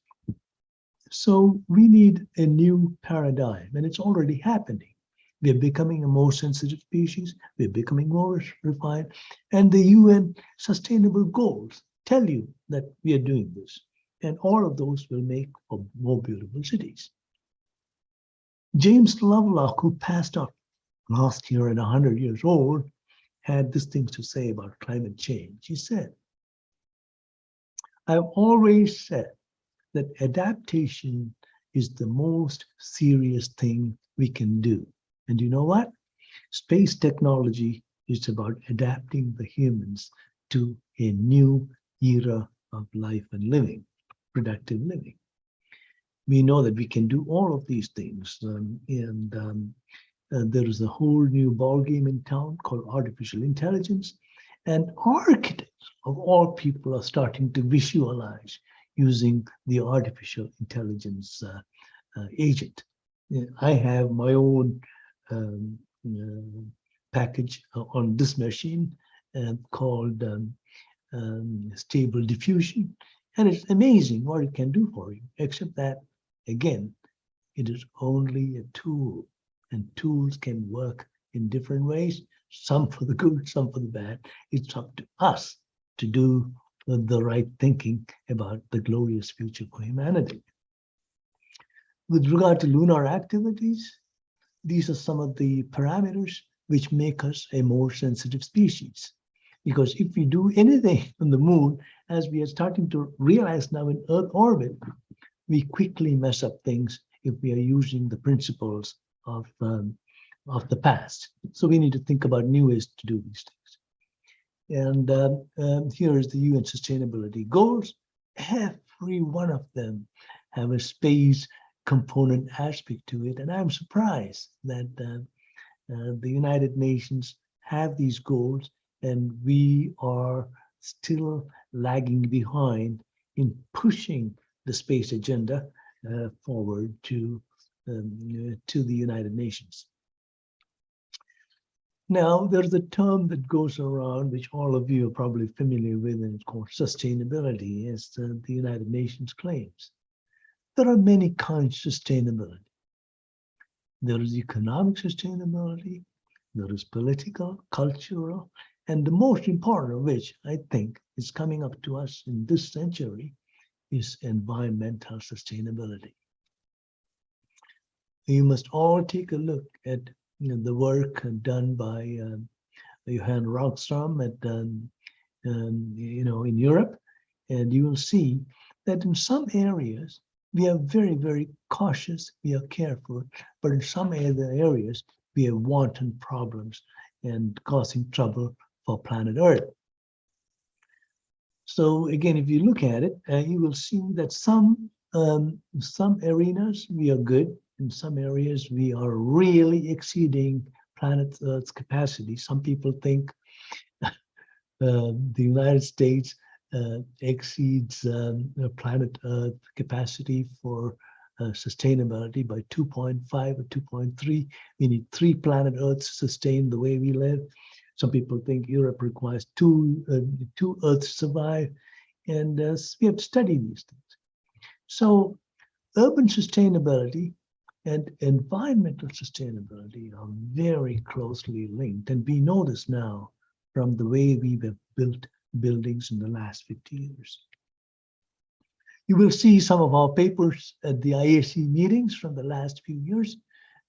So we need a new paradigm, and it's already happening. We're becoming a more sensitive species, we're becoming more refined, and the UN Sustainable Goals tell you that we are doing this. And all of those will make for more beautiful cities. James Lovelock, who passed on last year at 100 years old, had these things to say about climate change. He said, I've always said that adaptation is the most serious thing we can do. And you know what? Space technology is about adapting the humans to a new era of life and living, productive living. We know that we can do all of these things. There is a whole new ballgame in town called artificial intelligence. And architects of all people are starting to visualize using the artificial intelligence agent. I have my own package on this machine called Stable Diffusion. And it's amazing what it can do for you, except that, again, it is only a tool, and tools can work in different ways, some for the good, some for the bad. It's up to us to do the right thinking about the glorious future for humanity. With regard to lunar activities, these are some of the parameters which make us a more sensitive species. Because if we do anything on the moon, as we are starting to realize now in Earth orbit, we quickly mess up things if we are using the principles of the past. So we need to think about new ways to do these things. And here is the UN Sustainability Goals. Every one of them have a space component aspect to it. And I'm surprised that the United Nations have these goals and we are still lagging behind in pushing the space agenda forward to the United Nations. Now, there's a term that goes around, which all of you are probably familiar with, and it's called sustainability, as the United Nations claims. There are many kinds of sustainability. There is economic sustainability, there is political, cultural, and the most important of which I think is coming up to us in this century is environmental sustainability. You must all take a look at the work done by Johan Rockström in Europe, and you will see that in some areas we are very, very cautious, we are careful, but in some other areas we have wanton problems and causing trouble for planet Earth. So again, if you look at it, you will see that some arenas we are good, in some areas we are really exceeding planet Earth's capacity. Some people think the United States exceeds planet Earth capacity for sustainability by 2.5 or 2.3. We need 3 planet Earths to sustain the way we live. Some people think Europe requires two Earths to survive, and we have to study these things. So urban sustainability and environmental sustainability are very closely linked, and we know this now from the way we have built buildings in the last 50 years. You will see some of our papers at the IAC meetings from the last few years.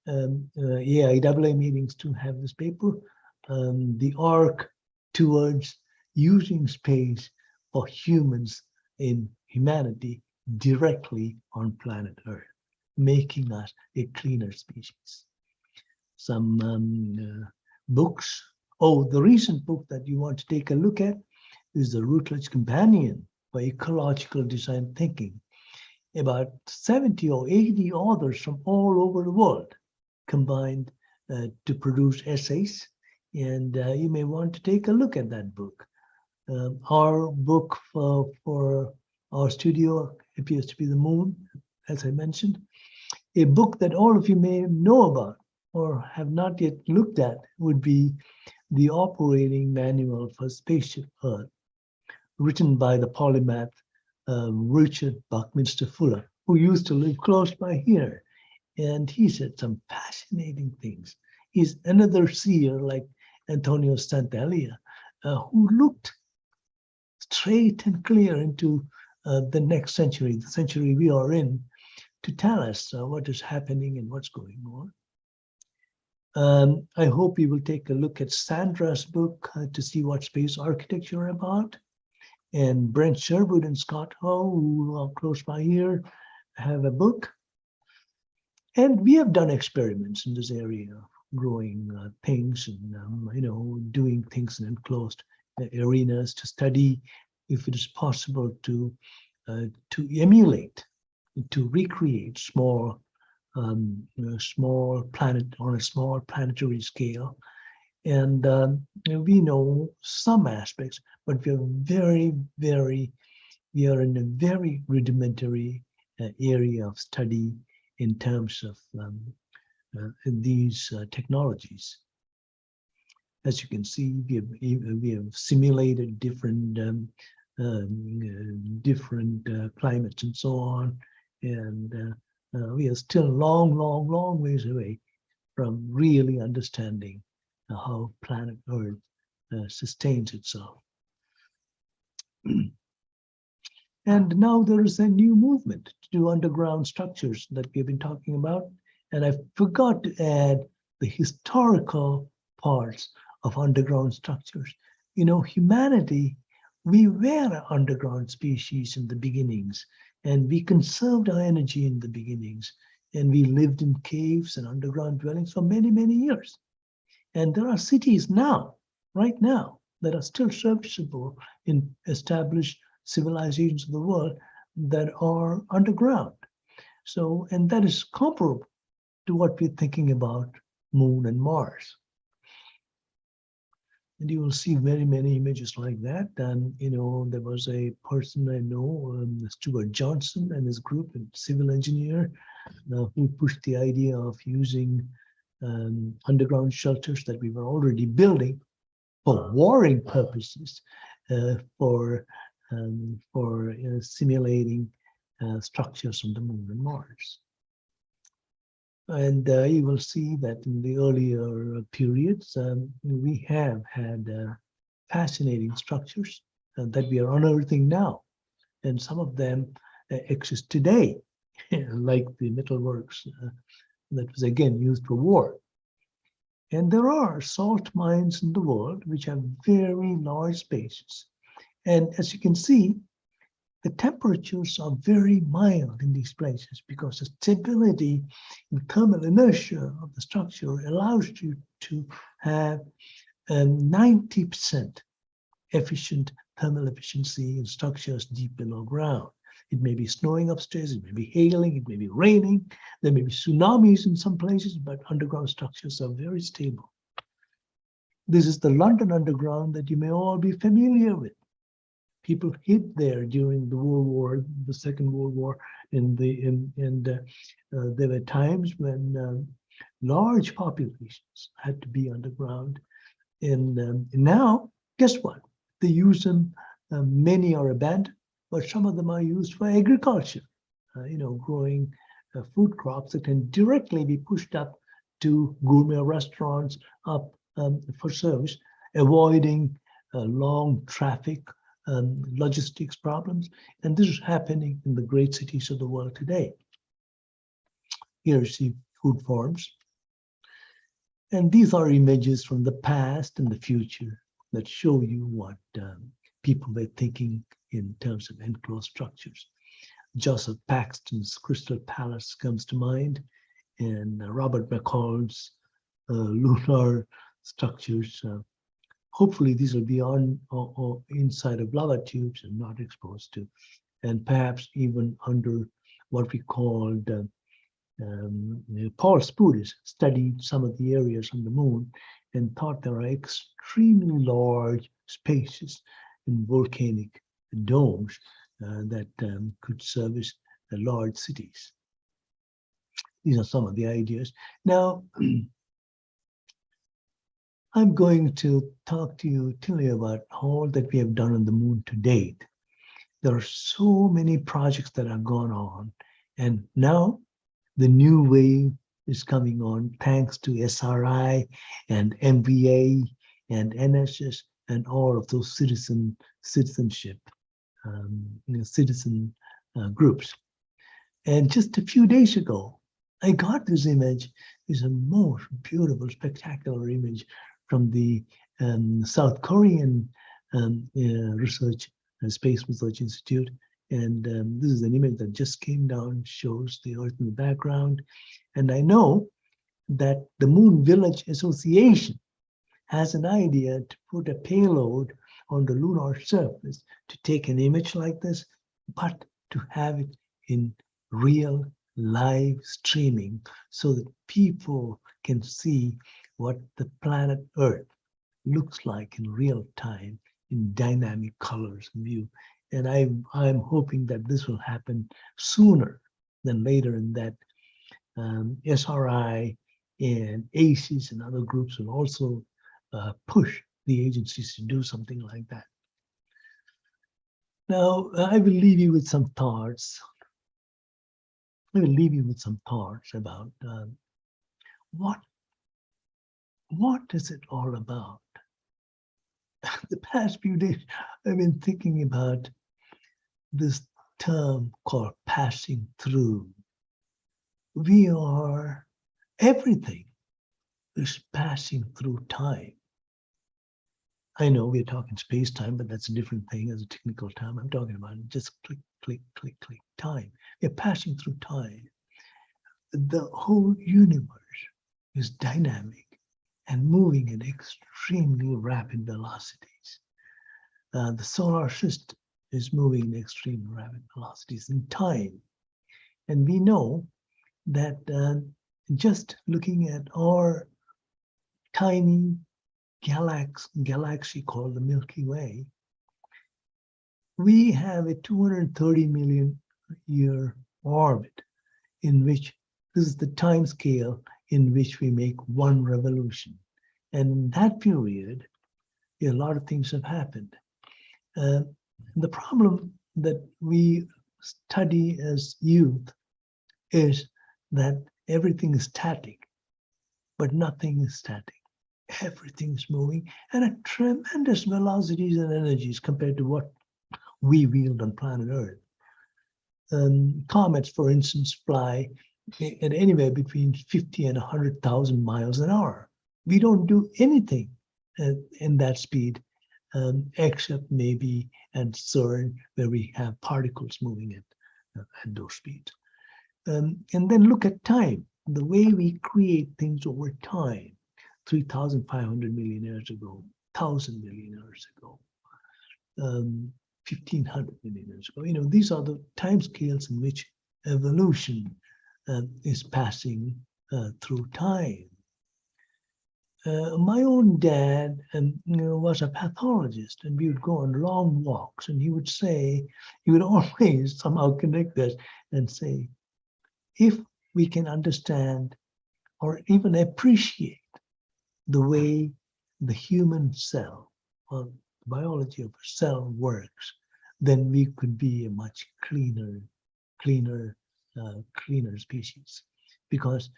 AIAA meetings to have this paper. The arc towards using space for humans in humanity directly on planet Earth, making us a cleaner species. Some books. Oh, the recent book that you want to take a look at is The Routledge Companion by Ecological Design Thinking. About 70 or 80 authors from all over the world combined to produce essays, and you may want to take a look at that book. Our book for our studio appears to be The Moon, as I mentioned. A book that all of you may know about or have not yet looked at would be The Operating Manual for Spaceship Earth, written by the polymath Richard Buckminster Fuller, who used to live close by here. And he said some fascinating things. He's another seer like Antonio Sant'Elia, who looked straight and clear into the next century, the century we are in, to tell us what is happening and what's going on. I hope you will take a look at Sandra's book to see what space architecture are about. And Brent Sherwood and Scott Ho, who are close by here, have a book. And we have done experiments in this area, growing things and doing things in enclosed arenas to study if it is possible to emulate, to recreate small planet on a small planetary scale. And we know some aspects, but we are in a very rudimentary area of study in terms of these technologies. As you can see, we have simulated different climates and so on, and we are still long ways away from really understanding how planet Earth sustains itself. And now there is a new movement to do underground structures that we've been talking about. And I forgot to add the historical parts of underground structures. Humanity, we were an underground species in the beginnings, and we conserved our energy in the beginnings, and we lived in caves and underground dwellings for many, many years. And there are cities now, right now, that are still serviceable in established civilizations of the world that are underground. So, and that is comparable to what we're thinking about Moon and Mars. And you will see very many images like that. And, you know, there was a person I know, Stuart Johnson and his group, a civil engineer, who pushed the idea of using underground shelters that we were already building for warring purposes, for simulating structures on the Moon and Mars. And you will see that in the earlier periods, we have had fascinating structures that we are unearthing now. And some of them exist today, like the metalworks that was again used for war. And there are salt mines in the world which have very large spaces. And as you can see, the temperatures are very mild in these places because the stability and thermal inertia of the structure allows you to have 90% efficient thermal efficiency in structures deep below ground. It may be snowing upstairs, it may be hailing, it may be raining, there may be tsunamis in some places, but underground structures are very stable. This is the London Underground that you may all be familiar with. People hid there during the Second World War, and there were times when large populations had to be underground. And now, guess what? They use them. Many are abandoned, but some of them are used for agriculture. Growing food crops that can directly be pushed up to gourmet restaurants, up for service, avoiding long traffic. Logistics problems, and this is happening in the great cities of the world today. Here you see food farms, and these are images from the past and the future that show you what people were thinking in terms of enclosed structures. Joseph Paxton's Crystal Palace comes to mind, and Robert McCall's lunar structures. Hopefully these will be on or inside of lava tubes and not exposed to, and perhaps even under what we called, Paul Spudis studied some of the areas on the Moon and thought there are extremely large spaces in volcanic domes that could service large cities. These are some of the ideas. Now, I'm going to tell you about all that we have done on the Moon to date. There are so many projects that have gone on, and now the new wave is coming on thanks to SRI and MVA and NSS and all of those citizen groups. And just a few days ago, I got this image. It's a most beautiful, spectacular image from the South Korean Space Research Institute. And this is an image that just came down, shows the Earth in the background. And I know that the Moon Village Association has an idea to put a payload on the lunar surface to take an image like this, but to have it in real live streaming so that people can see what the planet Earth looks like in real time in dynamic colors and view. And I'm hoping that this will happen sooner than later, and that SRI and ACES and other groups will also push the agencies to do something like that. Now, I will leave you with some thoughts. About what is it all about? The past few days, I've been thinking about this term called passing through. Everything is passing through time. I know we're talking space-time, but that's a different thing as a technical term. I'm talking about just click, click, click, click, time. We're passing through time. The whole universe is dynamic and moving at extremely rapid velocities. The solar system is moving at extremely rapid velocities in time. And we know that just looking at our tiny galaxy called the Milky Way, we have a 230 million year orbit in which this is the time scale in which we make one revolution. And in that period, a lot of things have happened. The problem that we study as youth is that everything is static, but nothing is static. Everything's moving and at tremendous velocities and energies compared to what we wield on planet Earth. Comets, for instance, fly at anywhere between 50 and 100,000 miles an hour. We don't do anything in that speed, except maybe at CERN, where we have particles moving at those speeds. And then look at time, the way we create things over time, 3,500 million years ago, 1,000 million years ago, 1,500 million years ago. You know, these are the time scales in which evolution is passing through time. My own dad was a pathologist, and we would go on long walks, and he would always somehow connect us and say, if we can understand or even appreciate the way the human cell or biology of a cell works, then we could be a much cleaner species. Because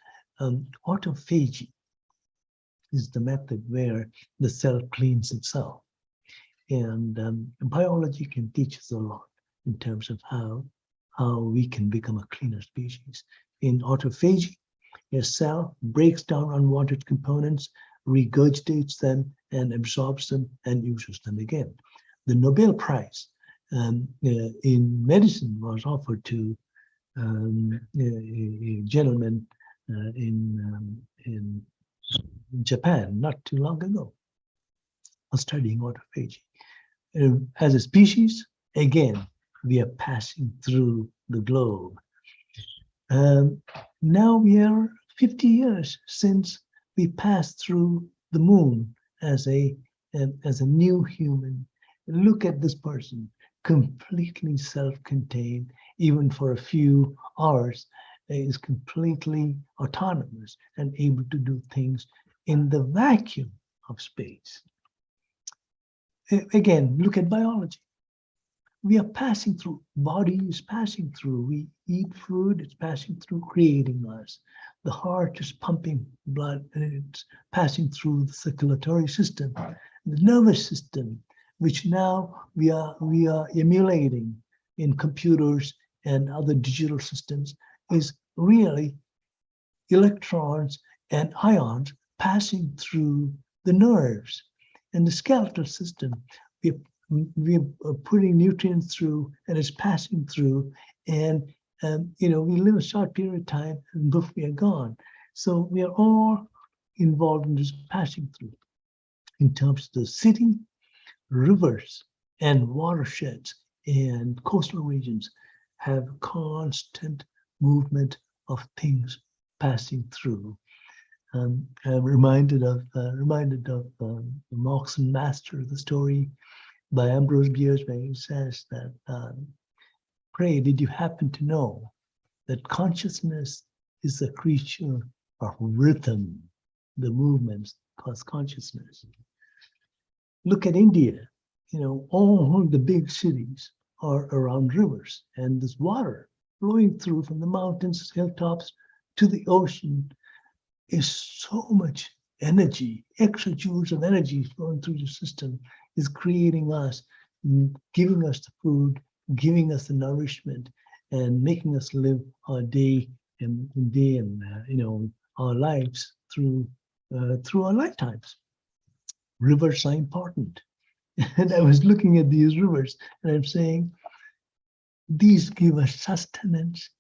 autophagy is the method where the cell cleans itself. And biology can teach us a lot in terms of how we can become a cleaner species. In autophagy, a cell breaks down unwanted components, regurgitates them, and absorbs them and uses them again. The Nobel Prize in medicine was offered to a gentleman in Japan not too long ago, studying autophagy. As a species, again, we are passing through the globe. Now we are 50 years since we passed through the moon as a new human. Look at this person, completely self-contained, even for a few hours, is completely autonomous and able to do things in the vacuum of space. Again, look at biology. We are passing through, body is passing through. We eat food, it's passing through, creating us. The heart is pumping blood and it's passing through the circulatory system. The nervous system, which now we are emulating in computers and other digital systems, is really electrons and ions passing through the nerves. And the skeletal system, we're putting nutrients through and it's passing through, and we live a short period of time and poof, we are gone. So we are all involved in this passing through. In terms of the city, rivers and watersheds and coastal regions have constant movement of things passing through. I'm reminded of the Moxon Master, the story by Ambrose Bierce, where he says that, pray, did you happen to know that consciousness is a creature of rhythm? The movements cause consciousness. Look at India. All the big cities are around rivers, and this water flowing through from the mountains, hilltops to the ocean is so much energy, extra joules of energy flowing through the system, is creating us, giving us the food, giving us the nourishment, and making us live our day and our lives through our lifetimes. Rivers are important. And I was looking at these rivers and I'm saying, these give us sustenance,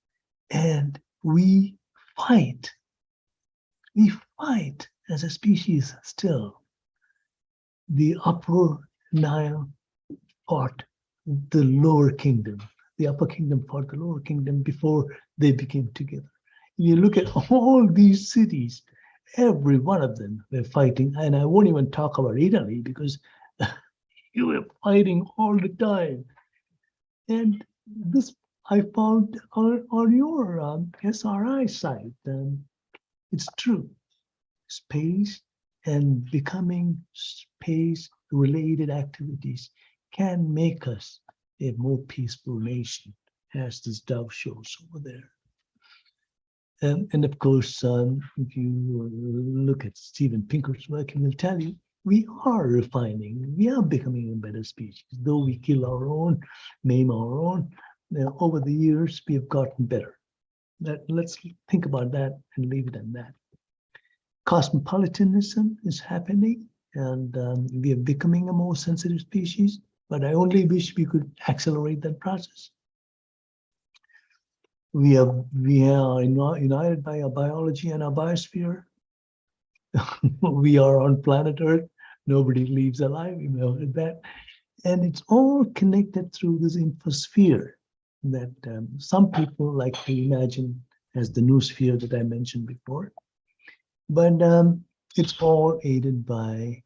and we fight. We fight as a species still. The upper Nile fought the lower kingdom. the upper kingdom fought the lower kingdom before they became together. You look at all these cities, every one of them were fighting, and I won't even talk about Italy because you were fighting all the time. And this I found on your SRI site. It's true. Space and becoming space-related activities can make us a more peaceful nation, as this dove shows over there. And of course, if you look at Steven Pinker's work, he will tell you, we are refining, we are becoming a better species. Though we kill our own, maim our own, over the years, we have gotten better. Let's think about that and leave it at that. Cosmopolitanism is happening, and we are becoming a more sensitive species, but I only wish we could accelerate that process. We are united by our biology and our biosphere. We are on planet Earth. Nobody leaves alive, you know that. And it's all connected through this infosphere that some people like to imagine as the noosphere that I mentioned before. But it's all aided by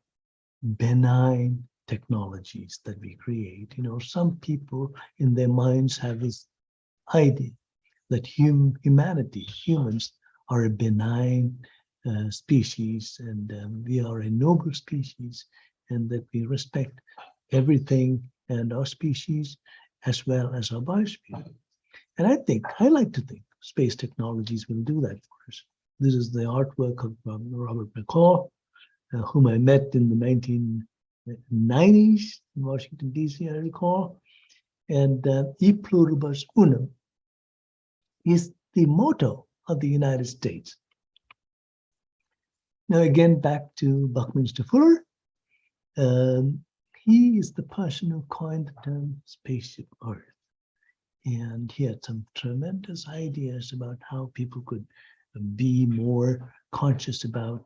benign technologies that we create. You know, some people in their minds have this idea that humans are a benign species, and we are a noble species, and that we respect everything and our species as well as our biosphere. And I like to think space technologies will do that for us. This is the artwork of Robert McCall, whom I met in the 1990s in Washington, D.C., I recall. And E pluribus unum is the motto of the United States. Now, again, back to Buckminster Fuller. He is the person who coined the term spaceship Earth. And he had some tremendous ideas about how people could be more conscious about.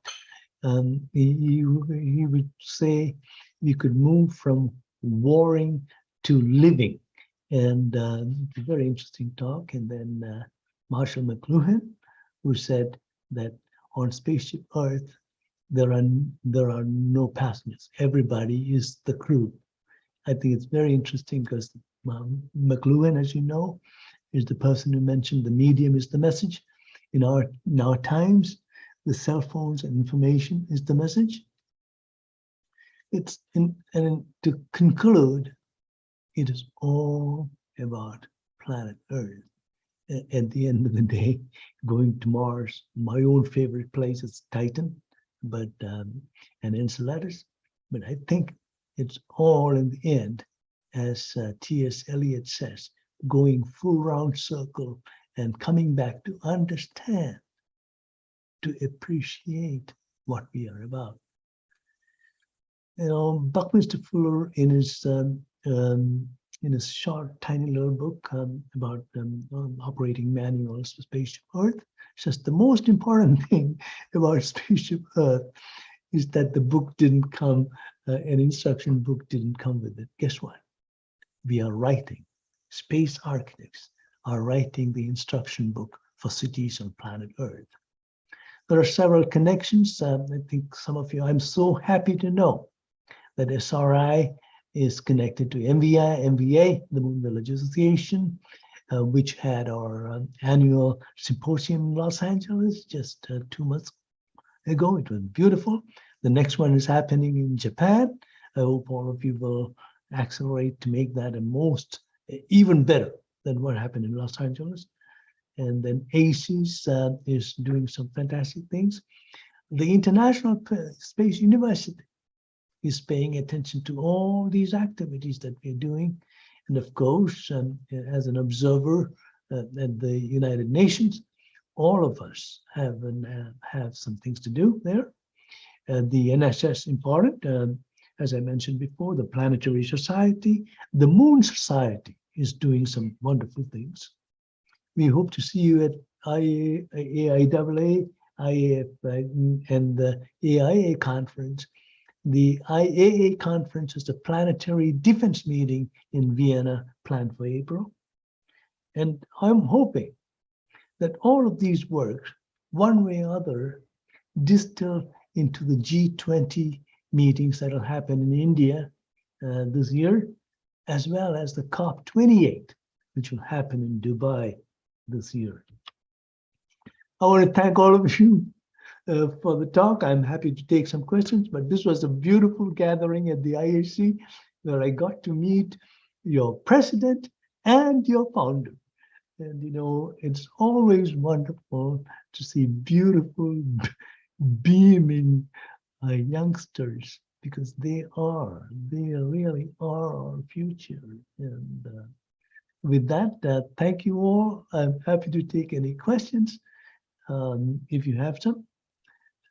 He would say we could move from warring to living. And it's a very interesting talk. And then Marshall McLuhan, who said that on spaceship Earth, there are no passengers. Everybody is the crew. I think it's very interesting because McLuhan, as you know, is the person who mentioned the medium is the message. In our times, the cell phones and information is the message. And to conclude, it is all about planet Earth. At the end of the day, going to Mars, my own favorite place is Titan, but and Enceladus. But I think it's all in the end, as T.S. Eliot says, going full round circle and coming back to understand, to appreciate what we are about. You know, Buckminster Fuller, in his short, tiny little book about operating manuals for Spaceship Earth, says the most important thing about Spaceship Earth is that the book didn't come, an instruction book didn't come with it. Guess what? We are writing, space architects are writing the instruction book for cities on planet Earth. There are several connections. I think some of you, I'm so happy to know that SRI is connected to MVA, the Moon Village Association, which had our annual symposium in Los Angeles just 2 months ago. It was beautiful. The next one is happening in Japan. I hope all of you will accelerate to make that even better than what happened in Los Angeles. And then ACES is doing some fantastic things. The International Space University is paying attention to all these activities that we're doing. And of course, as an observer at the United Nations, all of us have some things to do there. The NSS important, as I mentioned before, the Planetary Society, the Moon Society is doing some wonderful things. We hope to see you at AIAA, IAF, and the AIA conference. The IAA conference is the planetary defense meeting in Vienna, planned for April. And I'm hoping that all of these works, one way or other, distill into the G20 meetings that will happen in India this year, as well as the COP28, which will happen in Dubai this year. I want to thank all of you for the talk. I'm happy to take some questions, but this was a beautiful gathering at the IAC where I got to meet your president and your founder. And, you know, it's always wonderful to see beautiful, beaming youngsters, because they really are our future. And with that, thank you all. I'm happy to take any questions if you have some.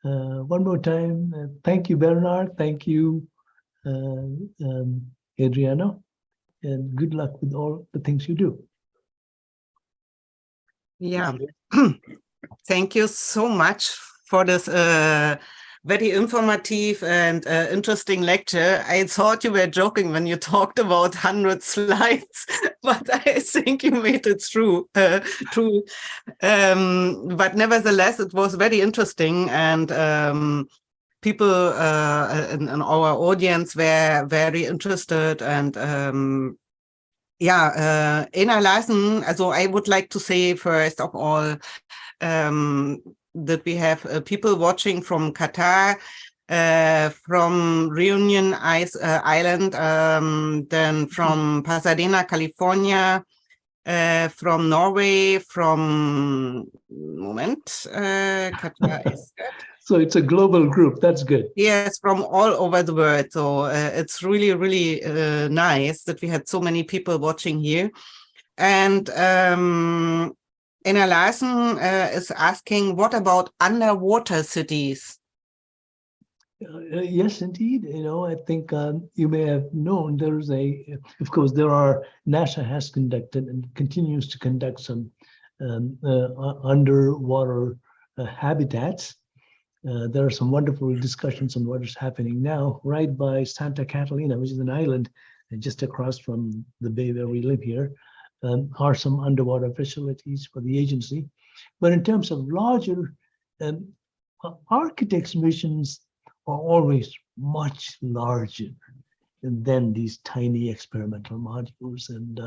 One more time, thank you, Bernard. Thank you, Adriana. And good luck with all the things you do.
Yeah, thank you so much for this very informative and interesting lecture. I thought you were joking when you talked about 100 slides, but I think you made it true. But nevertheless, it was very interesting, and people in our audience were very interested. And yeah, Ena Larsen, so I would like to say first of all that we have people watching from Qatar, from Reunion Island, then from Pasadena, California, from Norway, from Qatar is good.
So it's a global group. That's good.
Yes, from all over the world. So it's really, really nice that we had so many people watching here. And Ena Larsen is asking, what about underwater cities?
Yes, indeed. You know, I think you may have known there's of course, NASA has conducted and continues to conduct some underwater habitats. There are some wonderful discussions on what is happening now right by Santa Catalina, which is an island just across from the bay where we live here. Are some underwater facilities for the agency. But in terms of larger, architects' missions are always much larger than these tiny experimental modules. And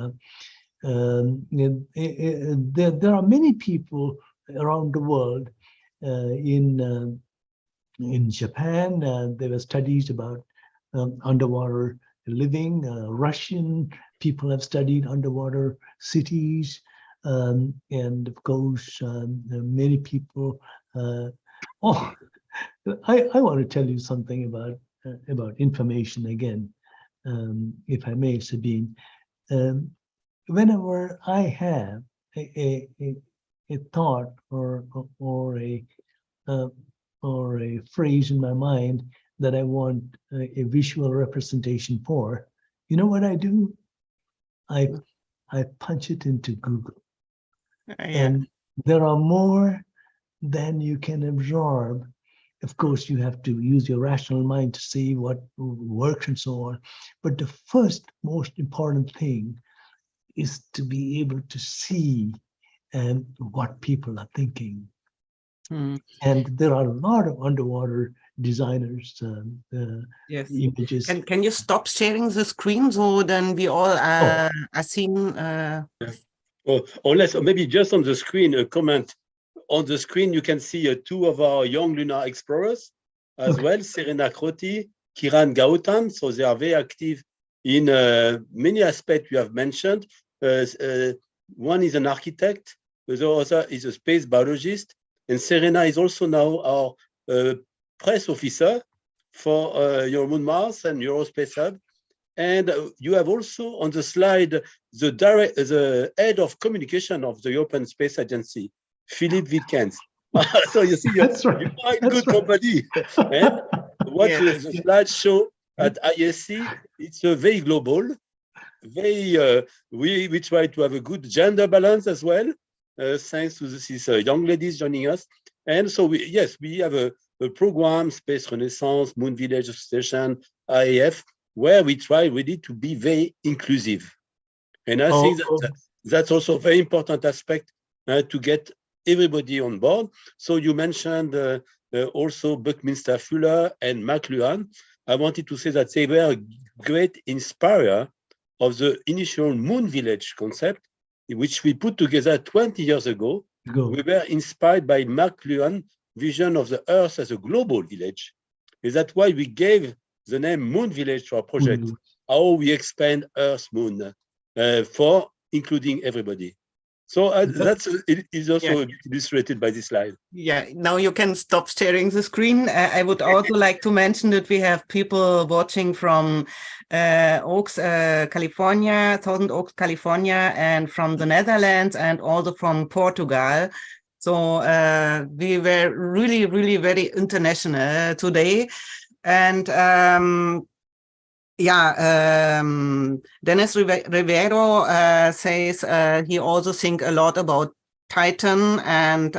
there are many people around the world. In Japan, there were studies about underwater living. Russian people have studied underwater cities, and of course, many people. I want to tell you something about information again, if I may, Sabine. Whenever I have a thought or a phrase in my mind that I want a visual representation for, you know what I do? I punch it into Google. And there are more than you can absorb. Of course, you have to use your rational mind to see what works and so on. But the first most important thing is to be able to see what people are thinking. And there are a lot of underwater designers,
yes.
images.
Can you stop sharing the screen so then we all are seeing?
Or maybe just on the screen, a comment. On the screen, you can see two of our young lunar explorers as well, Serena Croti, Kiran Gautam. So they are very active in many aspects you have mentioned. One is an architect, the other is a space biologist. And Serena is also now our press officer for Moon Mars and Eurospace Hub. And you have also on the slide the head of communication of the European Space Agency, Philippe Witkens. So you see, you're in good company. And what the slides show at ISC, it's very global. We try to have a good gender balance as well, thanks to these young ladies joining us. And so we have a program, Space Renaissance, Moon Village Association, IAF, where we try really to be very inclusive. And I think that that's also a very important aspect to get everybody on board. So you mentioned also Buckminster Fuller and McLuhan. I wanted to say that they were a great inspirer of the initial Moon Village concept, which we put together 20 years ago. We were inspired by McLuhan's vision of the Earth as a global village. And that's why we gave the name Moon Village to our project, how we expand Earth Moon for including everybody. So it is also illustrated by this slide.
Yeah, now you can stop sharing the screen. I would also like to mention that we have people watching from Oaks, California, Thousand Oaks, California, and from the Netherlands, and also from Portugal. So we were really, really very international today. And Dennis Rivero says he also thinks a lot about Titan, and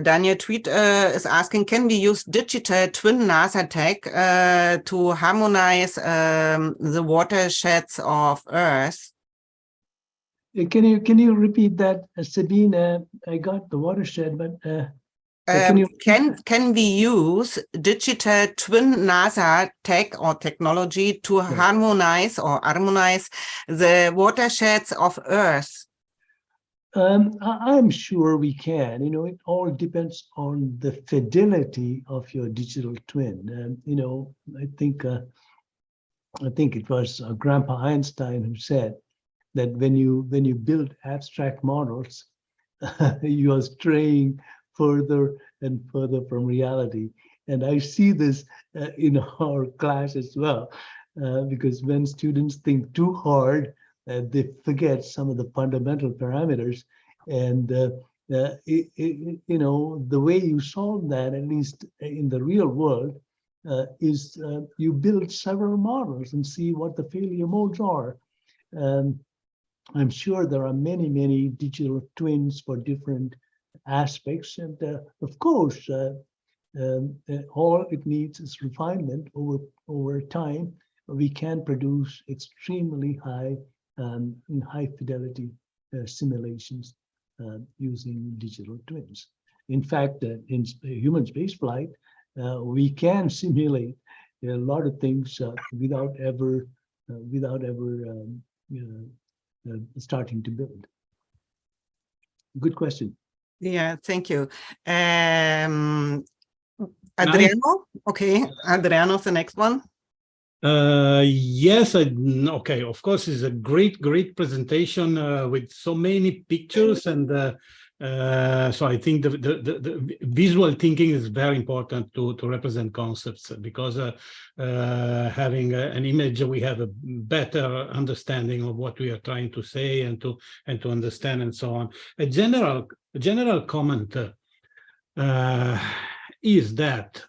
Daniel Tweet is asking, can we use digital twin NASA tech to harmonize the watersheds of Earth?
Can you repeat that, Sabine? I got the watershed, but
can we use digital twin NASA tech or technology to harmonize the watersheds of Earth?
I'm sure we can. You know, it all depends on the fidelity of your digital twin. You know, I think it was Grandpa Einstein who said that when you build abstract models, you are straying further and further from reality. And I see this in our class as well, because when students think too hard, they forget some of the fundamental parameters. And you know, the way you solve that, at least in the real world, is you build several models and see what the failure modes are. I'm sure there are many, many digital twins for different aspects, and of course, all it needs is refinement over time. We can produce extremely high fidelity simulations using digital twins. In fact, in human spaceflight, we can simulate a lot of things without ever starting to build. Good question.
Yeah, thank you. Adriano? Okay, Adriano, the next one.
Yes, okay, of course, it's a great presentation with so many pictures, and so I think the visual thinking is very important to represent concepts, because having an image, we have a better understanding of what we are trying to say and to understand, and so on. A general comment is that,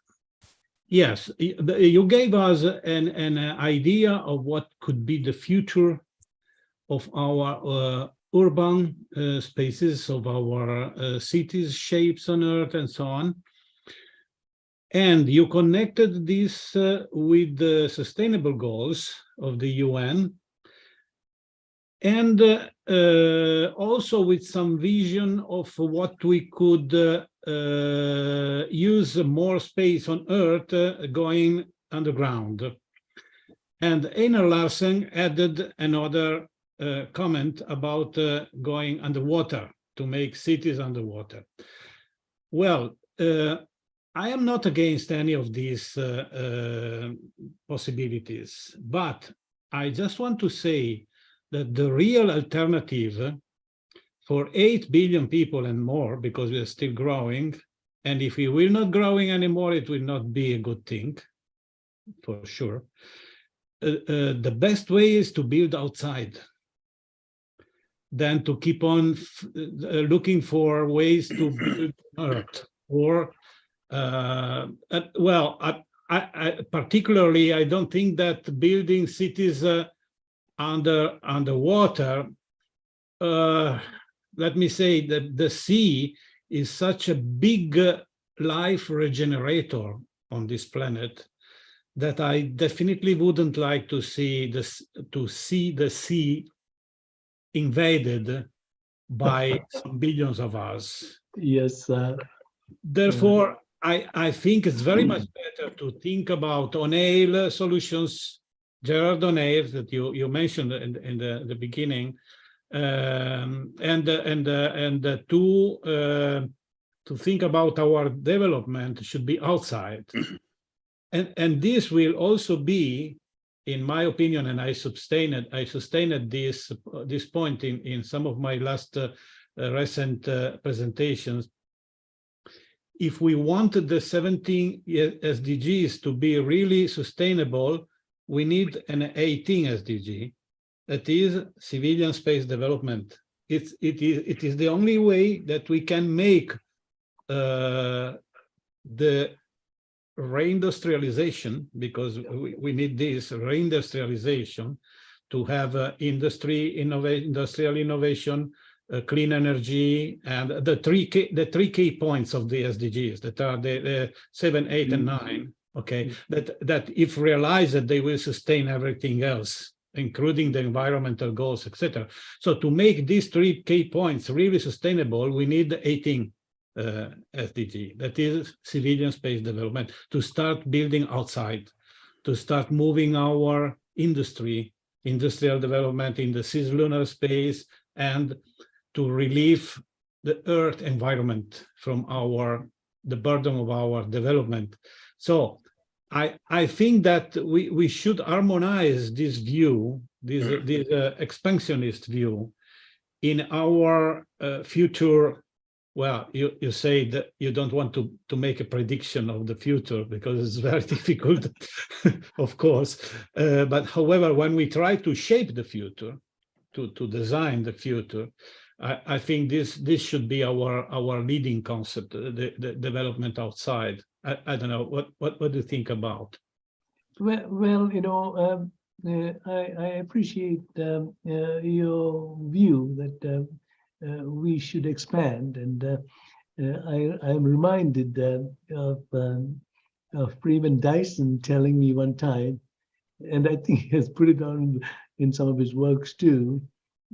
yes, you gave us an idea of what could be the future of our urban spaces, of our cities, shapes on Earth, and so on. And you connected this with the sustainable goals of the UN, and also with some vision of what we could use more space on Earth going underground. And Einar Larsen added another comment about going underwater, to make cities underwater. Well, I am not against any of these possibilities, but I just want to say that the real alternative for 8 billion people and more, because we are still growing, and if we will not growing anymore, it will not be a good thing, for sure. The best way is to build outside, than to keep on looking for ways to build Earth. Or, well, I particularly, I don't think that building cities underwater, let me say that the sea is such a big life regenerator on this planet that I definitely wouldn't like to see the sea invaded by some billions of us.
Yes.
Therefore, I think it's very much better to think about O'Neill solutions, Gerard O'Neill, that you mentioned in the beginning, to think about our development should be outside. And this will also be, in my opinion, and I sustained this point in some of my last recent presentations. If we wanted the 17 SDGs to be really sustainable, we need an 18 SDG, that is civilian space development. It is the only way that we can make the reindustrialization, because we need this reindustrialization to have industrial innovation, clean energy, and the three key points of the SDGs that are the 7, 8, and 9. Okay, that if realized, they will sustain everything else, including the environmental goals, etc. So to make these 3 key points really sustainable, we need 18 SDG, that is civilian space development, to start building outside, to start moving our industrial development in the cislunar space, and to relieve the Earth environment from the burden of our development. So I think that we should harmonize this view, this expansionist view, in our future. Well, you say that you don't want to make a prediction of the future because it's very difficult, of course. But however, when we try to shape the future, to design the future, I think this should be our leading concept, the development outside. I don't know, what do you think about?
Well, you know, I appreciate your view that we should expand, and I'm reminded of Freeman Dyson telling me one time, and I think he has put it on in some of his works too,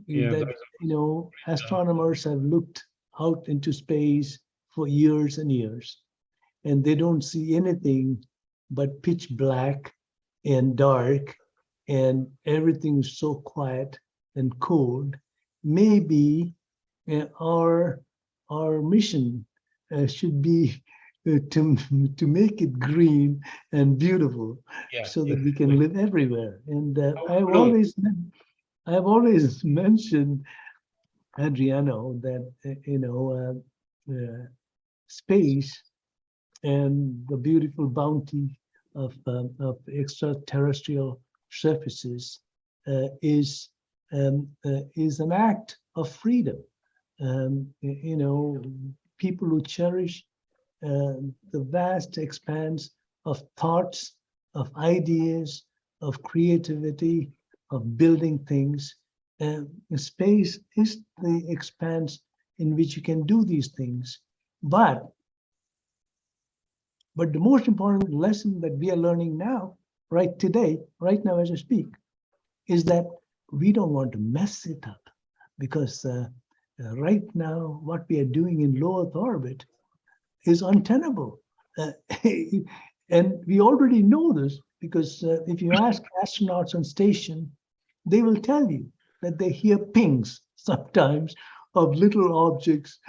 that you know, astronomers have looked out into space for years and years, and they don't see anything but pitch black and dark, and everything is so quiet and cold. Maybe our mission should be to make it green and beautiful, so that we can live everywhere. And I've always mentioned, Adriano, that you know, space and the beautiful bounty of extraterrestrial surfaces is an act of freedom. You know, people who cherish the vast expanse of thoughts, of ideas, of creativity, of building things. Space is the expanse in which you can do these things. But the most important lesson that we are learning now, right now as I speak, is that we don't want to mess it up, because right now what we are doing in low Earth orbit is untenable. And we already know this, because if you ask astronauts on station, they will tell you that they hear pings sometimes of little objects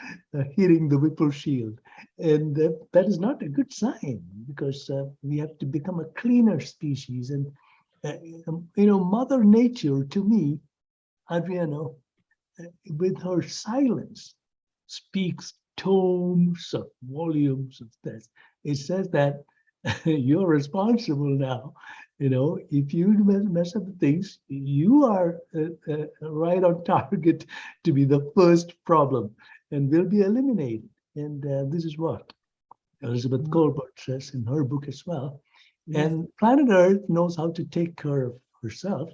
hitting the Whipple shield. And that is not a good sign, because we have to become a cleaner species. And, you know, Mother Nature, to me, Adriano, with her silence, speaks tones of volumes of this. It says that you're responsible now. You know, if you mess up things, you are right on target to be the first problem, and will be eliminated. And this is what Elizabeth Colbert says in her book as well. And planet Earth knows how to take care of herself.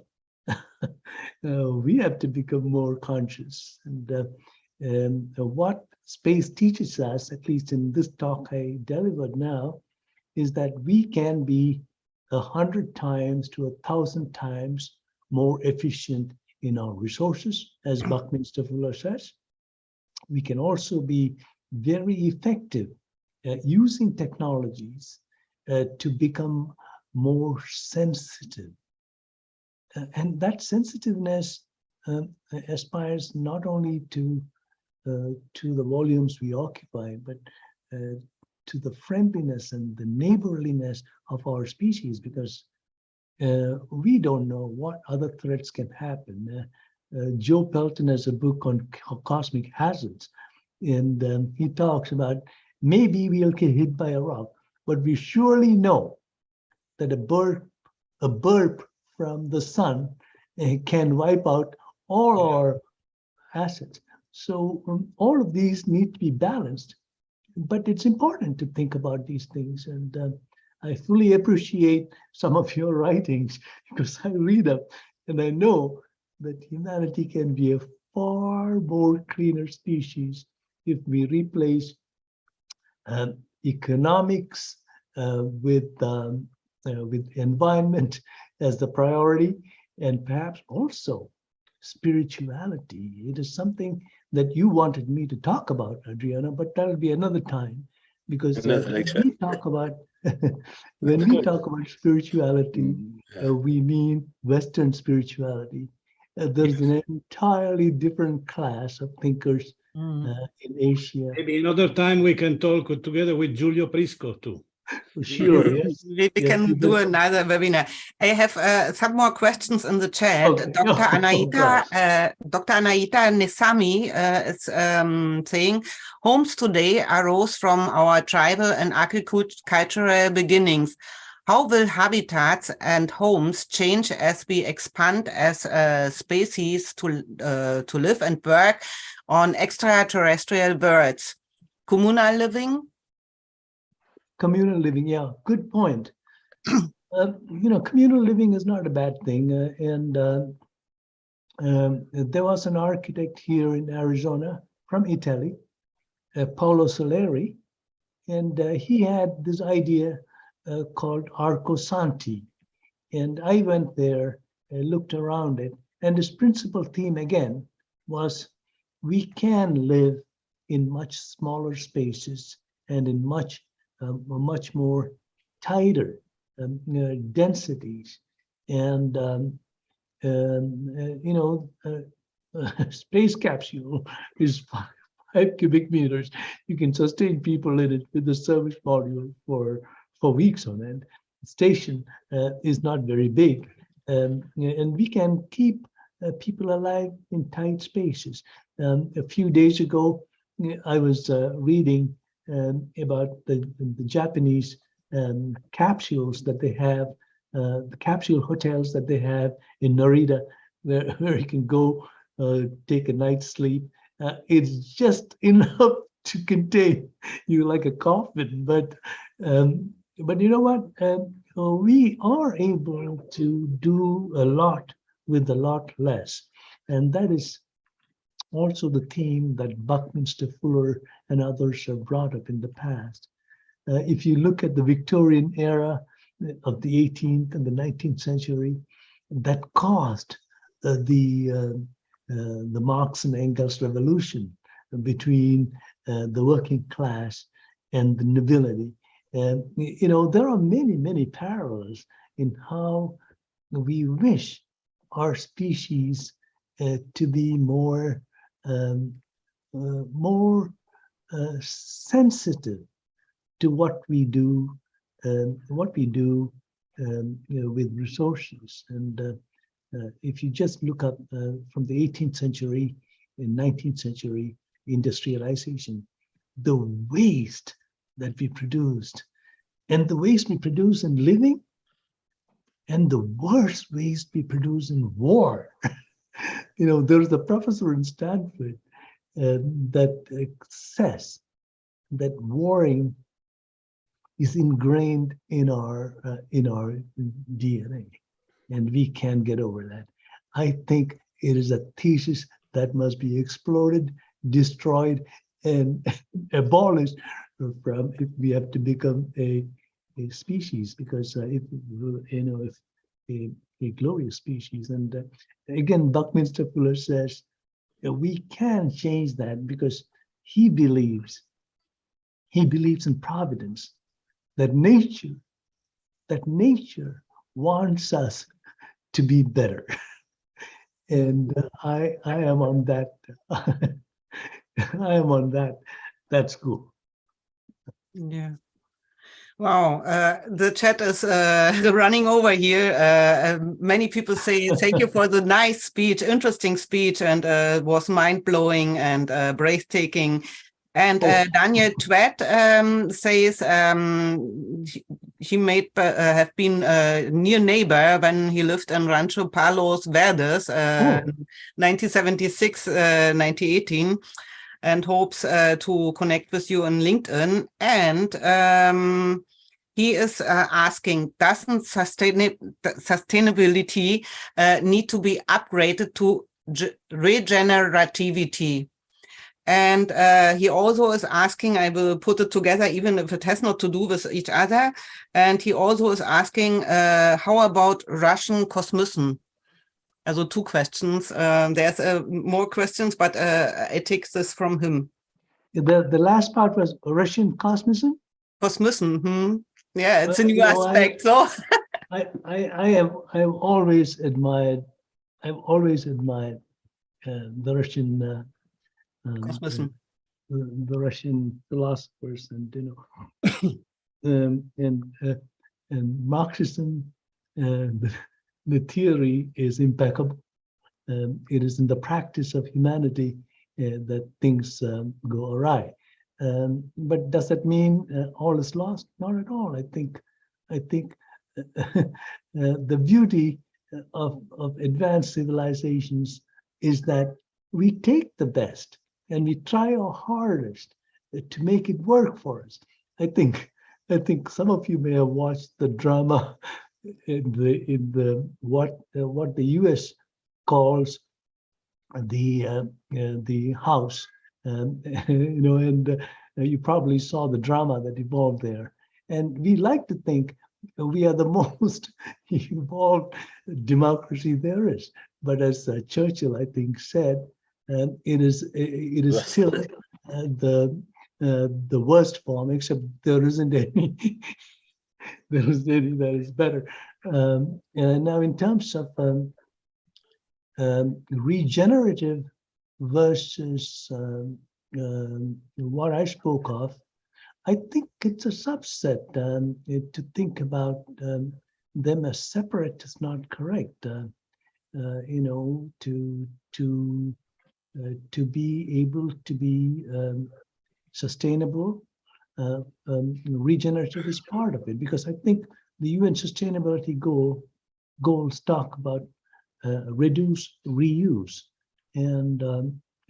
We have to become more conscious. And what space teaches us, at least in this talk I delivered now, is that we can be 100 times to 1,000 times more efficient in our resources, as Buckminster Fuller says. We can also be very effective at using technologies to become more sensitive. And that sensitiveness aspires not only to the volumes we occupy, but to the friendliness and the neighborliness of our species, because we don't know what other threats can happen. Joe Pelton has a book on cosmic hazards, and he talks about maybe we'll get hit by a rock, but we surely know that a burp from the sun can wipe out all our assets. So all of these need to be balanced, but it's important to think about these things. And I fully appreciate some of your writings, because I read them and I know that humanity can be a far more cleaner species if we replace economics with environment as the priority, and perhaps also spirituality. It is something that you wanted me to talk about, Adriana, but that'll be another time, because when we talk about spirituality, we mean Western spirituality. There's an entirely different class of thinkers in Asia.
Maybe another time we can talk together with Giulio Prisco too.
Sure, yes.
We can do another webinar. I have some more questions in the chat.
Okay.
Dr. Anaita,
Right.
Dr. Anaita Nesami is saying, homes today arose from our tribal and agricultural beginnings. How will habitats and homes change as we expand as a species to live and work on extraterrestrial worlds? Communal living?
Communal living, yeah, good point. Communal living is not a bad thing. There was an architect here in Arizona from Italy, Paolo Soleri, and he had this idea called Arcosanti. And I went there, looked around it, and his principal theme again was we can live in much smaller spaces and in much more tighter densities. And space capsule is 5 cubic meters. You can sustain people in it with the service module for weeks on end. The station is not very big, and we can keep people alive in tight spaces. A few days ago, I was reading about the Japanese capsules that they have, the capsule hotels that they have in Narita, where you can go take a night's sleep. It's just enough to contain you like a coffin, but you know what? We are able to do a lot with a lot less, and that is also the theme that Buckminster Fuller and others have brought up in the past. If you look at the Victorian era of the 18th and the 19th century, that caused the Marx and Engels revolution between the working class and the nobility. And there are many, many parallels in how we wish our species to be more sensitive to what we do with resources. And if you just look up from the 18th century and 19th century industrialization, the waste that we produced, and the waste we produce in living, and the worst waste we produce in war. There's a professor in Stanford that says that warring is ingrained in our DNA, and we can't get over that. I think it is a thesis that must be exploded, destroyed, and abolished if we have to become a species, because if a glorious species, and again, Buckminster Fuller says we can change that because he believes in providence, that nature wants us to be better. And I am on that. I am on that school.
Yeah. Wow, the chat is running over here. Many people say thank you for the nice speech, interesting speech, and was mind-blowing and breathtaking. And Daniel Twett says he may have been a near neighbor when he lived in Rancho Palos Verdes, 1976, 1918. And hopes to connect with you on LinkedIn. And he is asking, doesn't sustainability need to be upgraded to regenerativity? And he also is asking, I will put it together even if it has not to do with each other. And he also is asking, how about Russian cosmism? Also 2 questions. There's more questions, but I take this from him.
The last part was Russian cosmism?
Cosmism, yeah, it's a new aspect.
I've always admired the Russian
cosmism,
the Russian philosophers, and and Marxism. The theory is impeccable. It is in the practice of humanity that things go awry. But does that mean all is lost? Not at all. I think the beauty of advanced civilizations is that we take the best and we try our hardest to make it work for us. I think some of you may have watched the drama in the what the U.S. calls the House, and you probably saw the drama that evolved there. And we like to think we are the most evolved democracy there is, but as Churchill, I think, said, it is still the worst form, except there isn't any. There isn't any that is better. And now, in terms of regenerative versus what I spoke of, I think it's a subset. To think about them as separate is not correct. To be able to be sustainable, regenerative is part of it, because I think the UN sustainability goals talk about reduce, reuse, and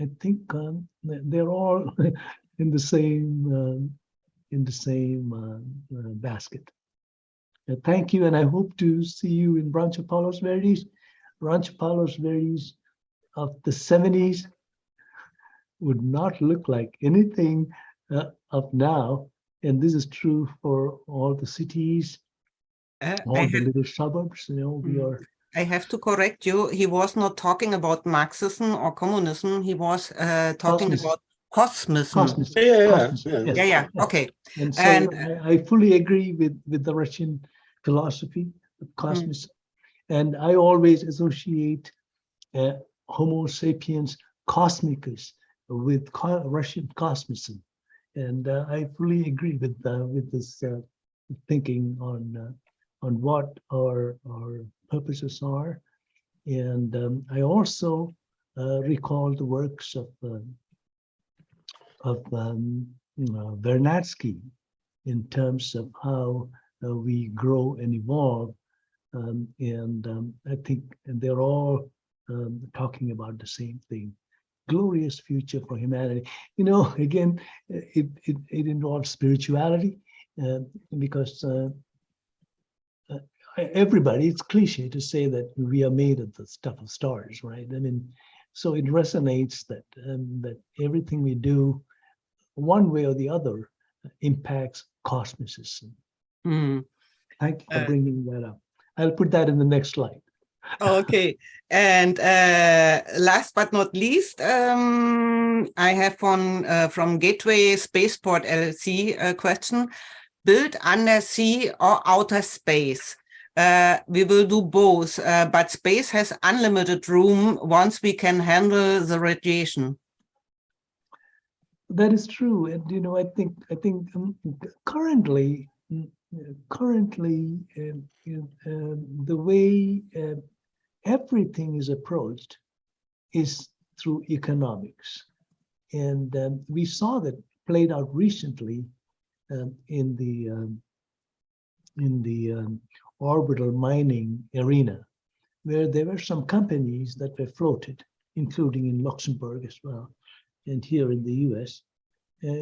I think they're all in the same basket. Thank you, and I hope to see you in Rancho Palos Verdes. Rancho Palos Verdes of the 70s would not look like anything of now, and this is true for all the cities, all the little suburbs. We are.
I have to correct you. He was not talking about Marxism or communism. He was talking about cosmism. Yeah. Okay.
And so I fully agree with the Russian philosophy of cosmism, and I always associate Homo sapiens cosmicus with Russian cosmism, and I fully agree with this thinking on what our purposes are. And I also recall the works of Vernadsky in terms of how we grow and evolve, and I think they're all talking about the same thing: glorious future for humanity. Again, it involves spirituality, because everybody, it's cliche to say that we are made of the stuff of stars, right? I mean, so it resonates that that everything we do, one way or the other, impacts cosmicism.
Hmm.
Thank you for bringing that up. I'll put that in the next slide.
Okay. And last but not least, I have one from Gateway Spaceport LLC a question. Build undersea or outer space. We will do both, but space has unlimited room once we can handle the radiation.
That is true, and I think currently the way everything is approached is through economics, and we saw that played out recently in the orbital mining arena, where there were some companies that were floated, including in Luxembourg as well, and here in the U.S.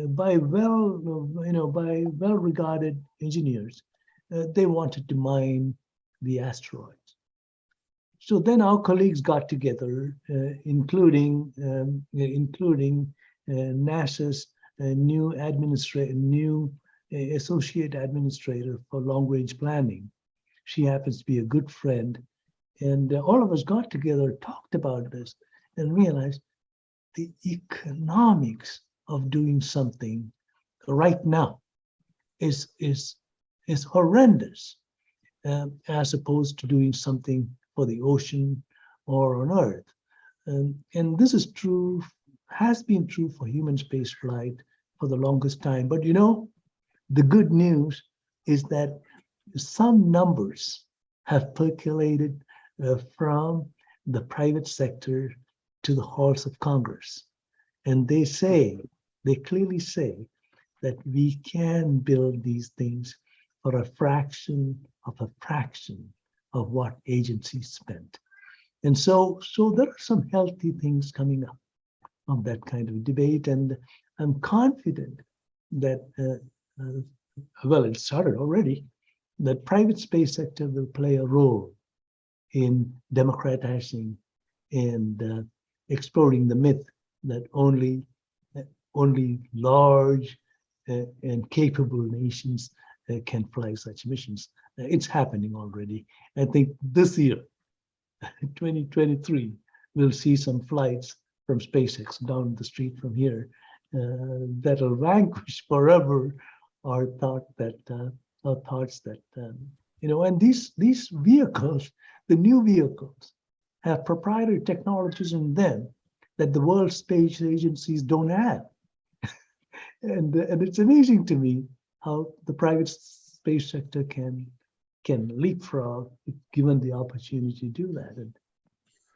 By well-regarded engineers. They wanted to mine the asteroids. So then our colleagues got together, including NASA's new associate administrator for long-range planning. She happens to be a good friend, and all of us got together, talked about this, and realized the economics of doing something right now is horrendous, as opposed to doing something for the ocean or on Earth. And this is true, has been true for human space flight for the longest time. But the good news is that some numbers have percolated from the private sector to the halls of Congress. And they clearly say that we can build these things for a fraction of what agencies spent. And so there are some healthy things coming up of that kind of debate. And I'm confident that, well, it started already, that private space sector will play a role in democratizing and exploring the myth that only large and capable nations can fly such missions. It's happening already. I think this year, 2023, we'll see some flights from SpaceX down the street from here that'll vanquish forever our thoughts that and these vehicles, the new vehicles, have proprietary technologies in them that the world space agencies don't have. And it's amazing to me how the private space sector can leapfrog if given the opportunity to do that. And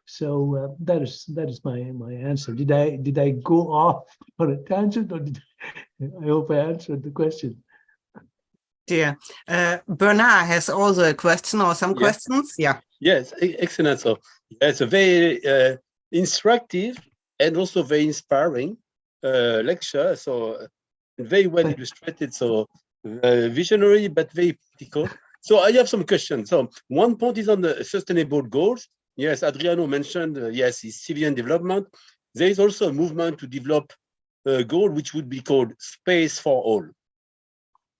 so that is my answer. Did I go off on a tangent, or I hope I answered the question.
Yeah. Bernard has also a question or some questions. Yeah.
Yes, excellent. So it's a very instructive and also very inspiring lecture. So very well illustrated. So visionary, but very practical. So I have some questions. So one point is on the sustainable goals. Yes, Adriano mentioned, yes, is civilian development. There is also a movement to develop a goal which would be called space for all.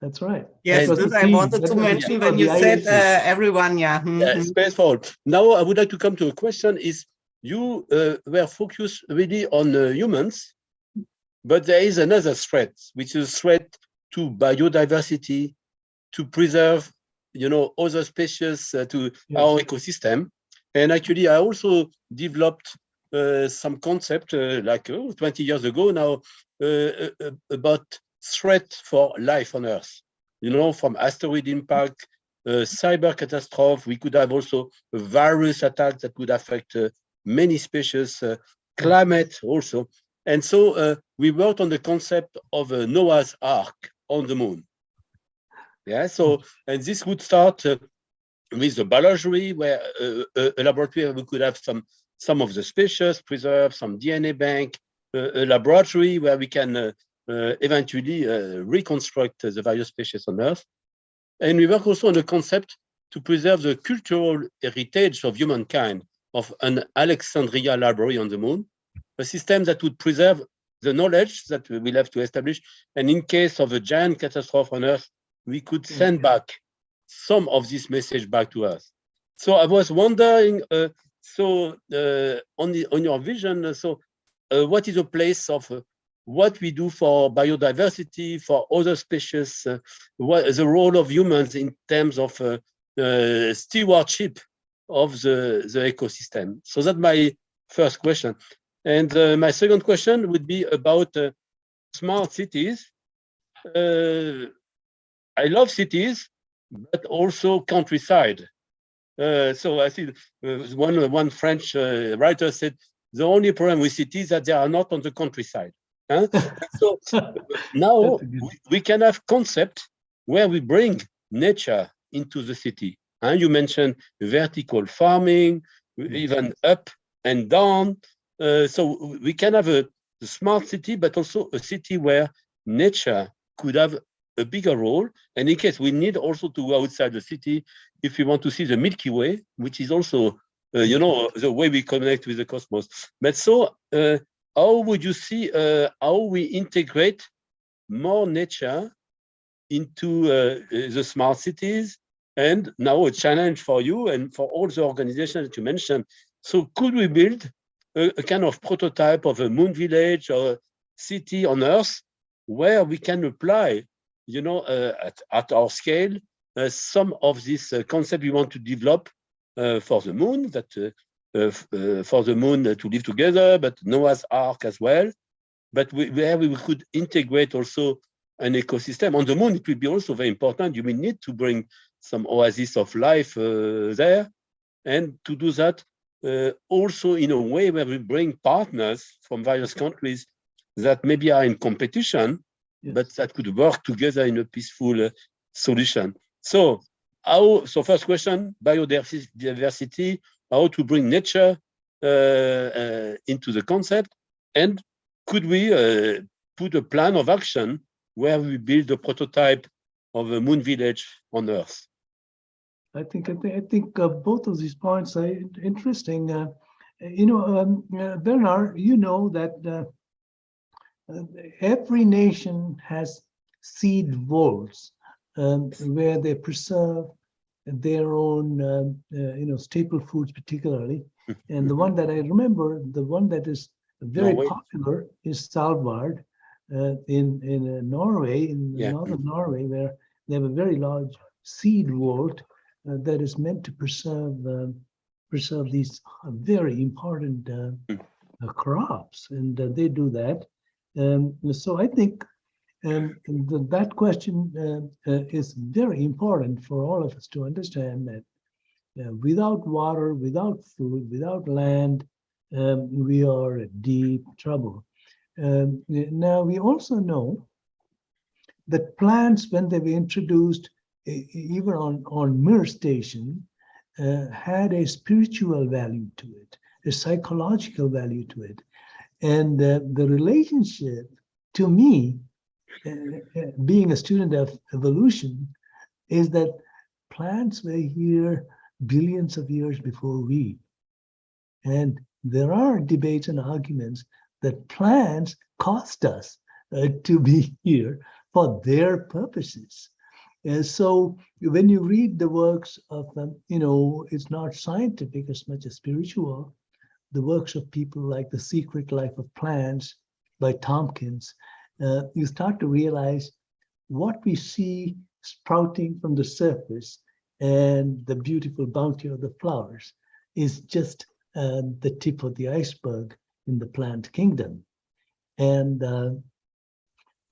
That's right.
Yes, this I wanted to mention when you said everyone, yeah.
Yeah, space for all. Now I would like to come to a question is, you were focused really on humans, but there is another threat, which is a threat to biodiversity, to preserve, other species, to our ecosystem. And actually, I also developed some concept like 20 years ago now about threat for life on Earth. From asteroid impact, cyber catastrophe, we could have also a virus attack that could affect many species, climate also. And so we worked on the concept of a Noah's Ark on the moon. Yeah, so, and this would start with the biology, where a laboratory where we could have some of the species, preserve some DNA bank, a laboratory where we can eventually reconstruct the various species on Earth. And we work also on the concept to preserve the cultural heritage of humankind, of an Alexandria library on the moon, a system that would preserve the knowledge that we'll have to establish. And in case of a giant catastrophe on Earth, we could send back some of this message back to us. So I was wondering, on your vision, what is the place of what we do for biodiversity, for other species, what is the role of humans in terms of stewardship of the ecosystem? So that's my first question. And my second question would be about smart cities. I love cities, but also countryside. So I see one French writer said, the only problem with cities is that they are not on the countryside. Huh? So now we can have concept where we bring nature into the city. You mentioned vertical farming, even up and down. So we can have a smart city, but also a city where nature could have a bigger role. And in case we need also to go outside the city, if we want to see the Milky Way, which is also, you know, the way we connect with the cosmos. But so, how would you see how we integrate more nature into the smart cities? And now a challenge for you and for all the organizations that you mentioned. So could we build a kind of prototype of a moon village or a city on Earth where we can apply, you know, at our scale, some of this concept we want to develop for the moon, that for the moon to live together, but Noah's Ark as well, but where we could integrate also an ecosystem. On the moon, it will be also very important. You will need to bring some oasis of life there, and to do that also in a way where we bring partners from various countries that maybe are in competition, yes, but that could work together in a peaceful solution. So first question, biodiversity, how to bring nature into the concept, and could we put a plan of action where we build a prototype of a moon village on Earth?
I think both of these points are interesting. You know, Bernard, you know that every nation has seed vaults where they preserve their own, you know, staple foods, particularly. And the one that I remember, the one that is very popular is Svalbard in Norway, in northern Norway, where they have a very large seed vault that is meant to preserve these very important crops, and they do that. So I think that question is very important for all of us to understand that without water, without food, without land, we are in deep trouble. Now, we also know that plants, when they were introduced, even on Mir Station, had a spiritual value to it, a psychological value to it. And the relationship, to me, being a student of evolution, is that plants were here billions of years before we. And there are debates and arguments that plants caused us to be here for their purposes. And so when you read the works of them, you know, it's not scientific as much as spiritual. The works of people like The Secret Life of Plants by Tompkins, you start to realize what we see sprouting from the surface and the beautiful bounty of the flowers is just the tip of the iceberg in the plant kingdom. And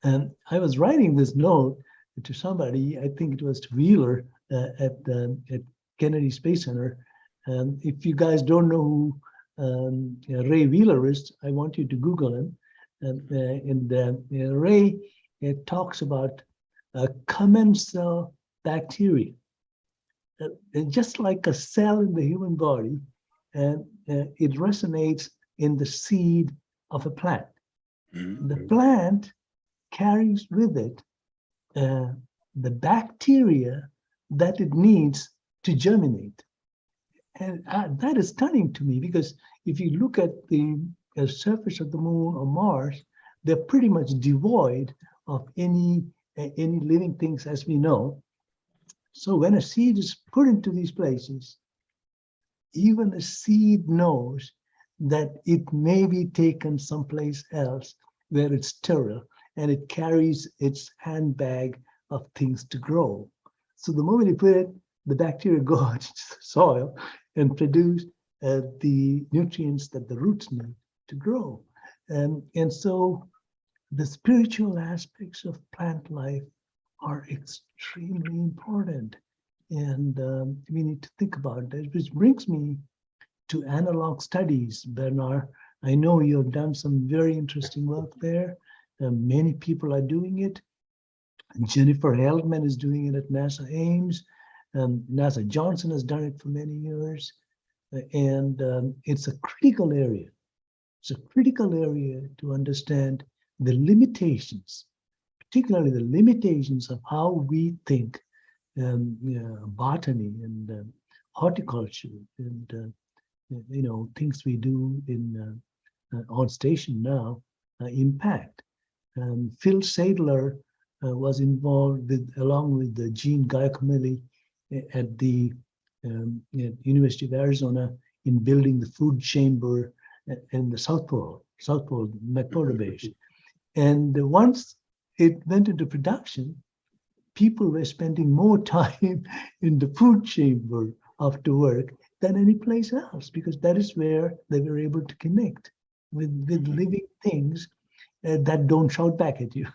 I was writing this note to somebody, I think it was to Wheeler at Kennedy Space Center. If you guys don't know who Ray Wheeler is, I want you to Google him. Ray talks about commensal bacteria. Just like a cell in the human body, it resonates in the seed of a plant. The plant carries with it the bacteria that it needs to germinate. And that is stunning to me, because if you look at the surface of the moon or Mars, they're pretty much devoid of any any living things as we know. So when a seed is put into these places, even a seed knows that it may be taken someplace else where it's sterile, and it carries its handbag of things to grow. So the moment you put it, the bacteria go out into the soil and produce the nutrients that the roots need to grow. And so the spiritual aspects of plant life are extremely important. And we need to think about that, which brings me to analog studies. Bernard, I know you've done some very interesting work there. Many people are doing it. Jennifer Heldman is doing it at NASA Ames. NASA Johnson has done it for many years. And it's a critical area. It's a critical area to understand the limitations, particularly the limitations of how we think botany and horticulture and things we do in on station now impact. Phil Sadler was involved along with Gene Giacomelli at the University of Arizona in building the food chamber in the South Pole McMurdo Base. And once it went into production, people were spending more time in the food chamber after work than any place else, because that is where they were able to connect with living things that don't shout back at you.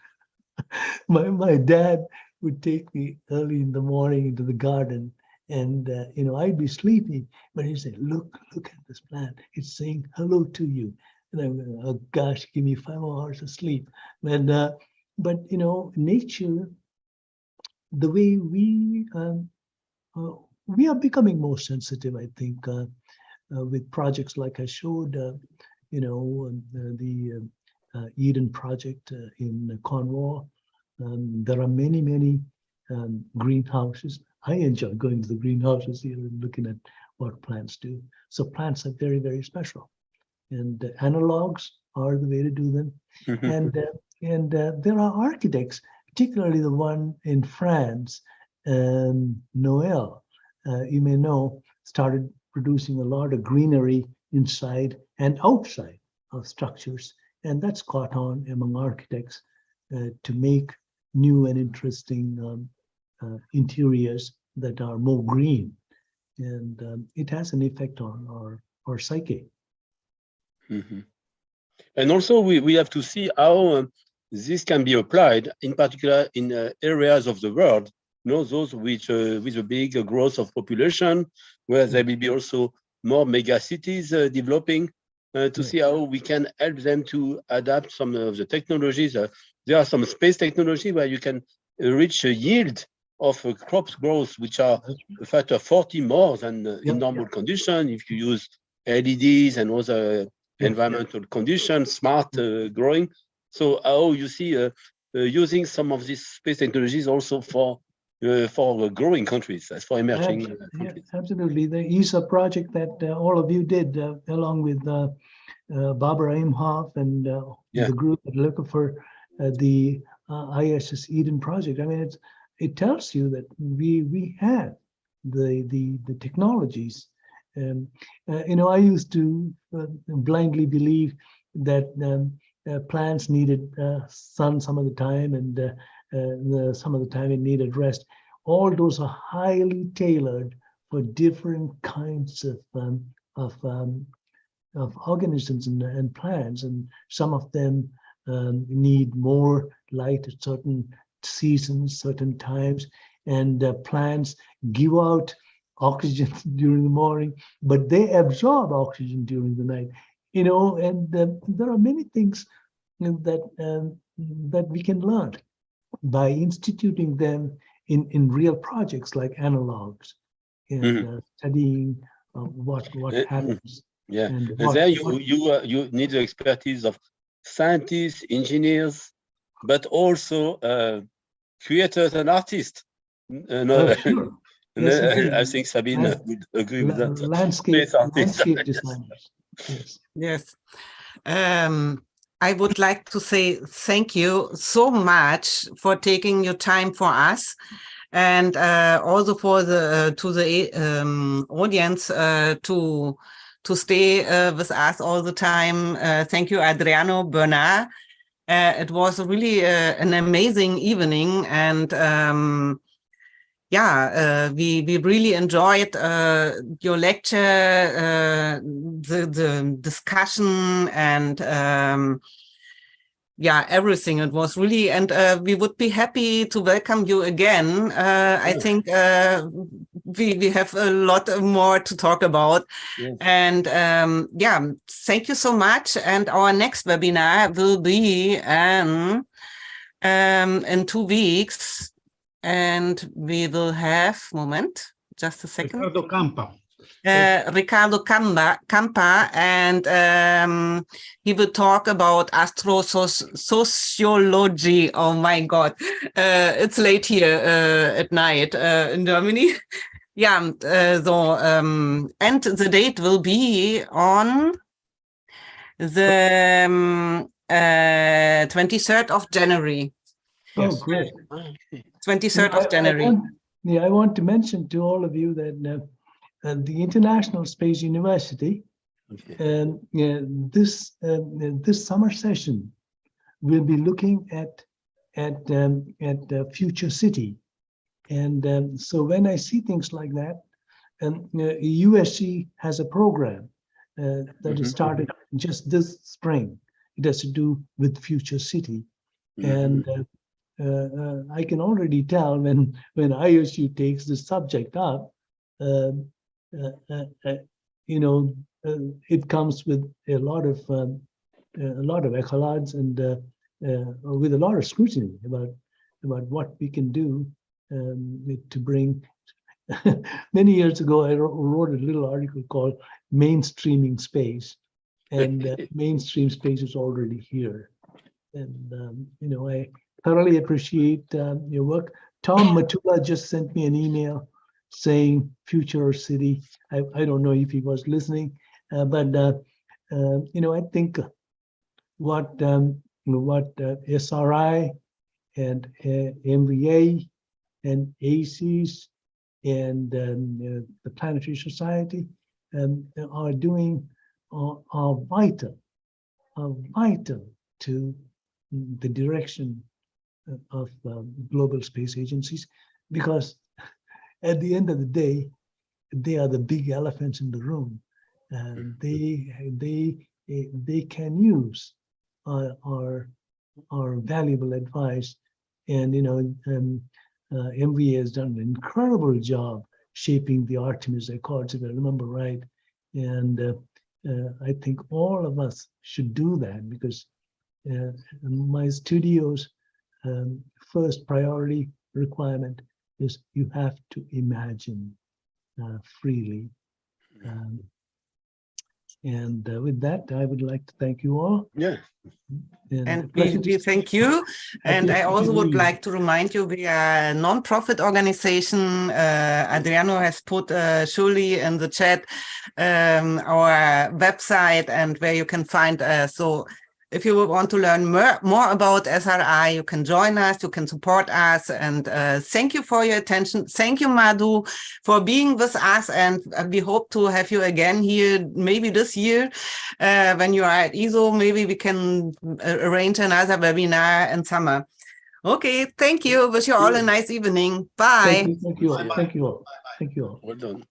My dad would take me early in the morning into the garden, and I'd be sleepy, but he'd say, look at this plant, it's saying hello to you. And I'm going, oh gosh, give me 5 more hours of sleep. But nature, the way we are becoming more sensitive, I think, with projects like I showed, the Eden project in Cornwall. There are many greenhouses. I enjoy going to the greenhouses here and looking at what plants do. So plants are very, very special. And analogs are the way to do them. And there are architects, particularly the one in France, Noel, you may know, started producing a lot of greenery inside and outside of structures. And that's caught on among architects to make new and interesting interiors that are more green. And it has an effect on our psyche.
Mm-hmm. And also we have to see how this can be applied, in particular in areas of the world, those which with a big growth of population, where there will be also more mega cities developing, to see how we can help them to adapt some of the technologies. There are some space technology where you can reach a yield of crops growth, which are a factor 40 more than in normal condition. If you use LEDs and other environmental conditions, smart growing. So how you see using some of these space technologies also for growing countries, as for emerging countries.
Yeah, absolutely. The ESA project that all of you did along with Barbara Imhoff and the group at looking for the ISS Eden project. I mean, it tells you that we have the technologies. I used to blindly believe that plants needed sun some of the time, and some of the time it needed rest. All those are highly tailored for different kinds of organisms and plants, and some of them need more light at certain seasons, certain times, and plants give out oxygen during the morning, but they absorb oxygen during the night. And there are many things that we can learn by instituting them in real projects like analogs and studying what happens.
Yeah, and there you need the expertise of scientists, engineers, but also creators and artists.
Sure. Yes,
I think Sabine would agree with that.
Landscape designers. Yes.
Yes. I would like to say thank you so much for taking your time for us, and also for the to the audience to stay with us all the time. Thank you, Adriano Bernard. It was really an amazing evening, and we really enjoyed your lecture, the discussion, and everything. It was really, and we would be happy to welcome you again. I think we have a lot more to talk about.
Yes.
And thank you so much. And our next webinar will be in 2 weeks. And we will have, just a second.
Ricardo Campa.
Ricardo Campa, and he will talk about astrosociology. Oh my God, it's late here at night in Germany. And the date will be on the 23rd of January.
Oh,
Yes.
great.
23rd of January.
I want to mention to all of you that the International Space University, this summer session will be looking at future city, and so when I see things like that, USC has a program that is started just this spring. It has to do with future city, and I can already tell when ISU takes the subject up, it comes with a lot of accolades and with a lot of scrutiny about what we can do to bring. Many years ago, I wrote a little article called "Mainstreaming Space," and mainstream space is already here. And I thoroughly appreciate your work. Tom Matula just sent me an email saying future city. I don't know if he was listening, but I think what SRI and MVA and ACES and the Planetary Society are doing are vital to the direction of global space agencies, because at the end of the day, they are the big elephants in the room. They can use our valuable advice, and MVA has done an incredible job shaping the Artemis Accords, if I remember right, and I think all of us should do that, because my studio's first priority requirement is you have to imagine freely. With that, I would like to thank you all.
Yeah.
And we thank you. And I also would like to remind you, we are a non-profit organization. Adriano has put surely in the chat our website and where you can find us. So if you want to learn more about SRI, you can join us, you can support us. And thank you for your attention. Thank you, Madhu, for being with us. And we hope to have you again here, maybe this year, when you are at ESO. Maybe we can arrange another webinar in summer. Okay, thank you. Wish you all a nice evening. Bye.
Thank you all. Thank you all.
Well done.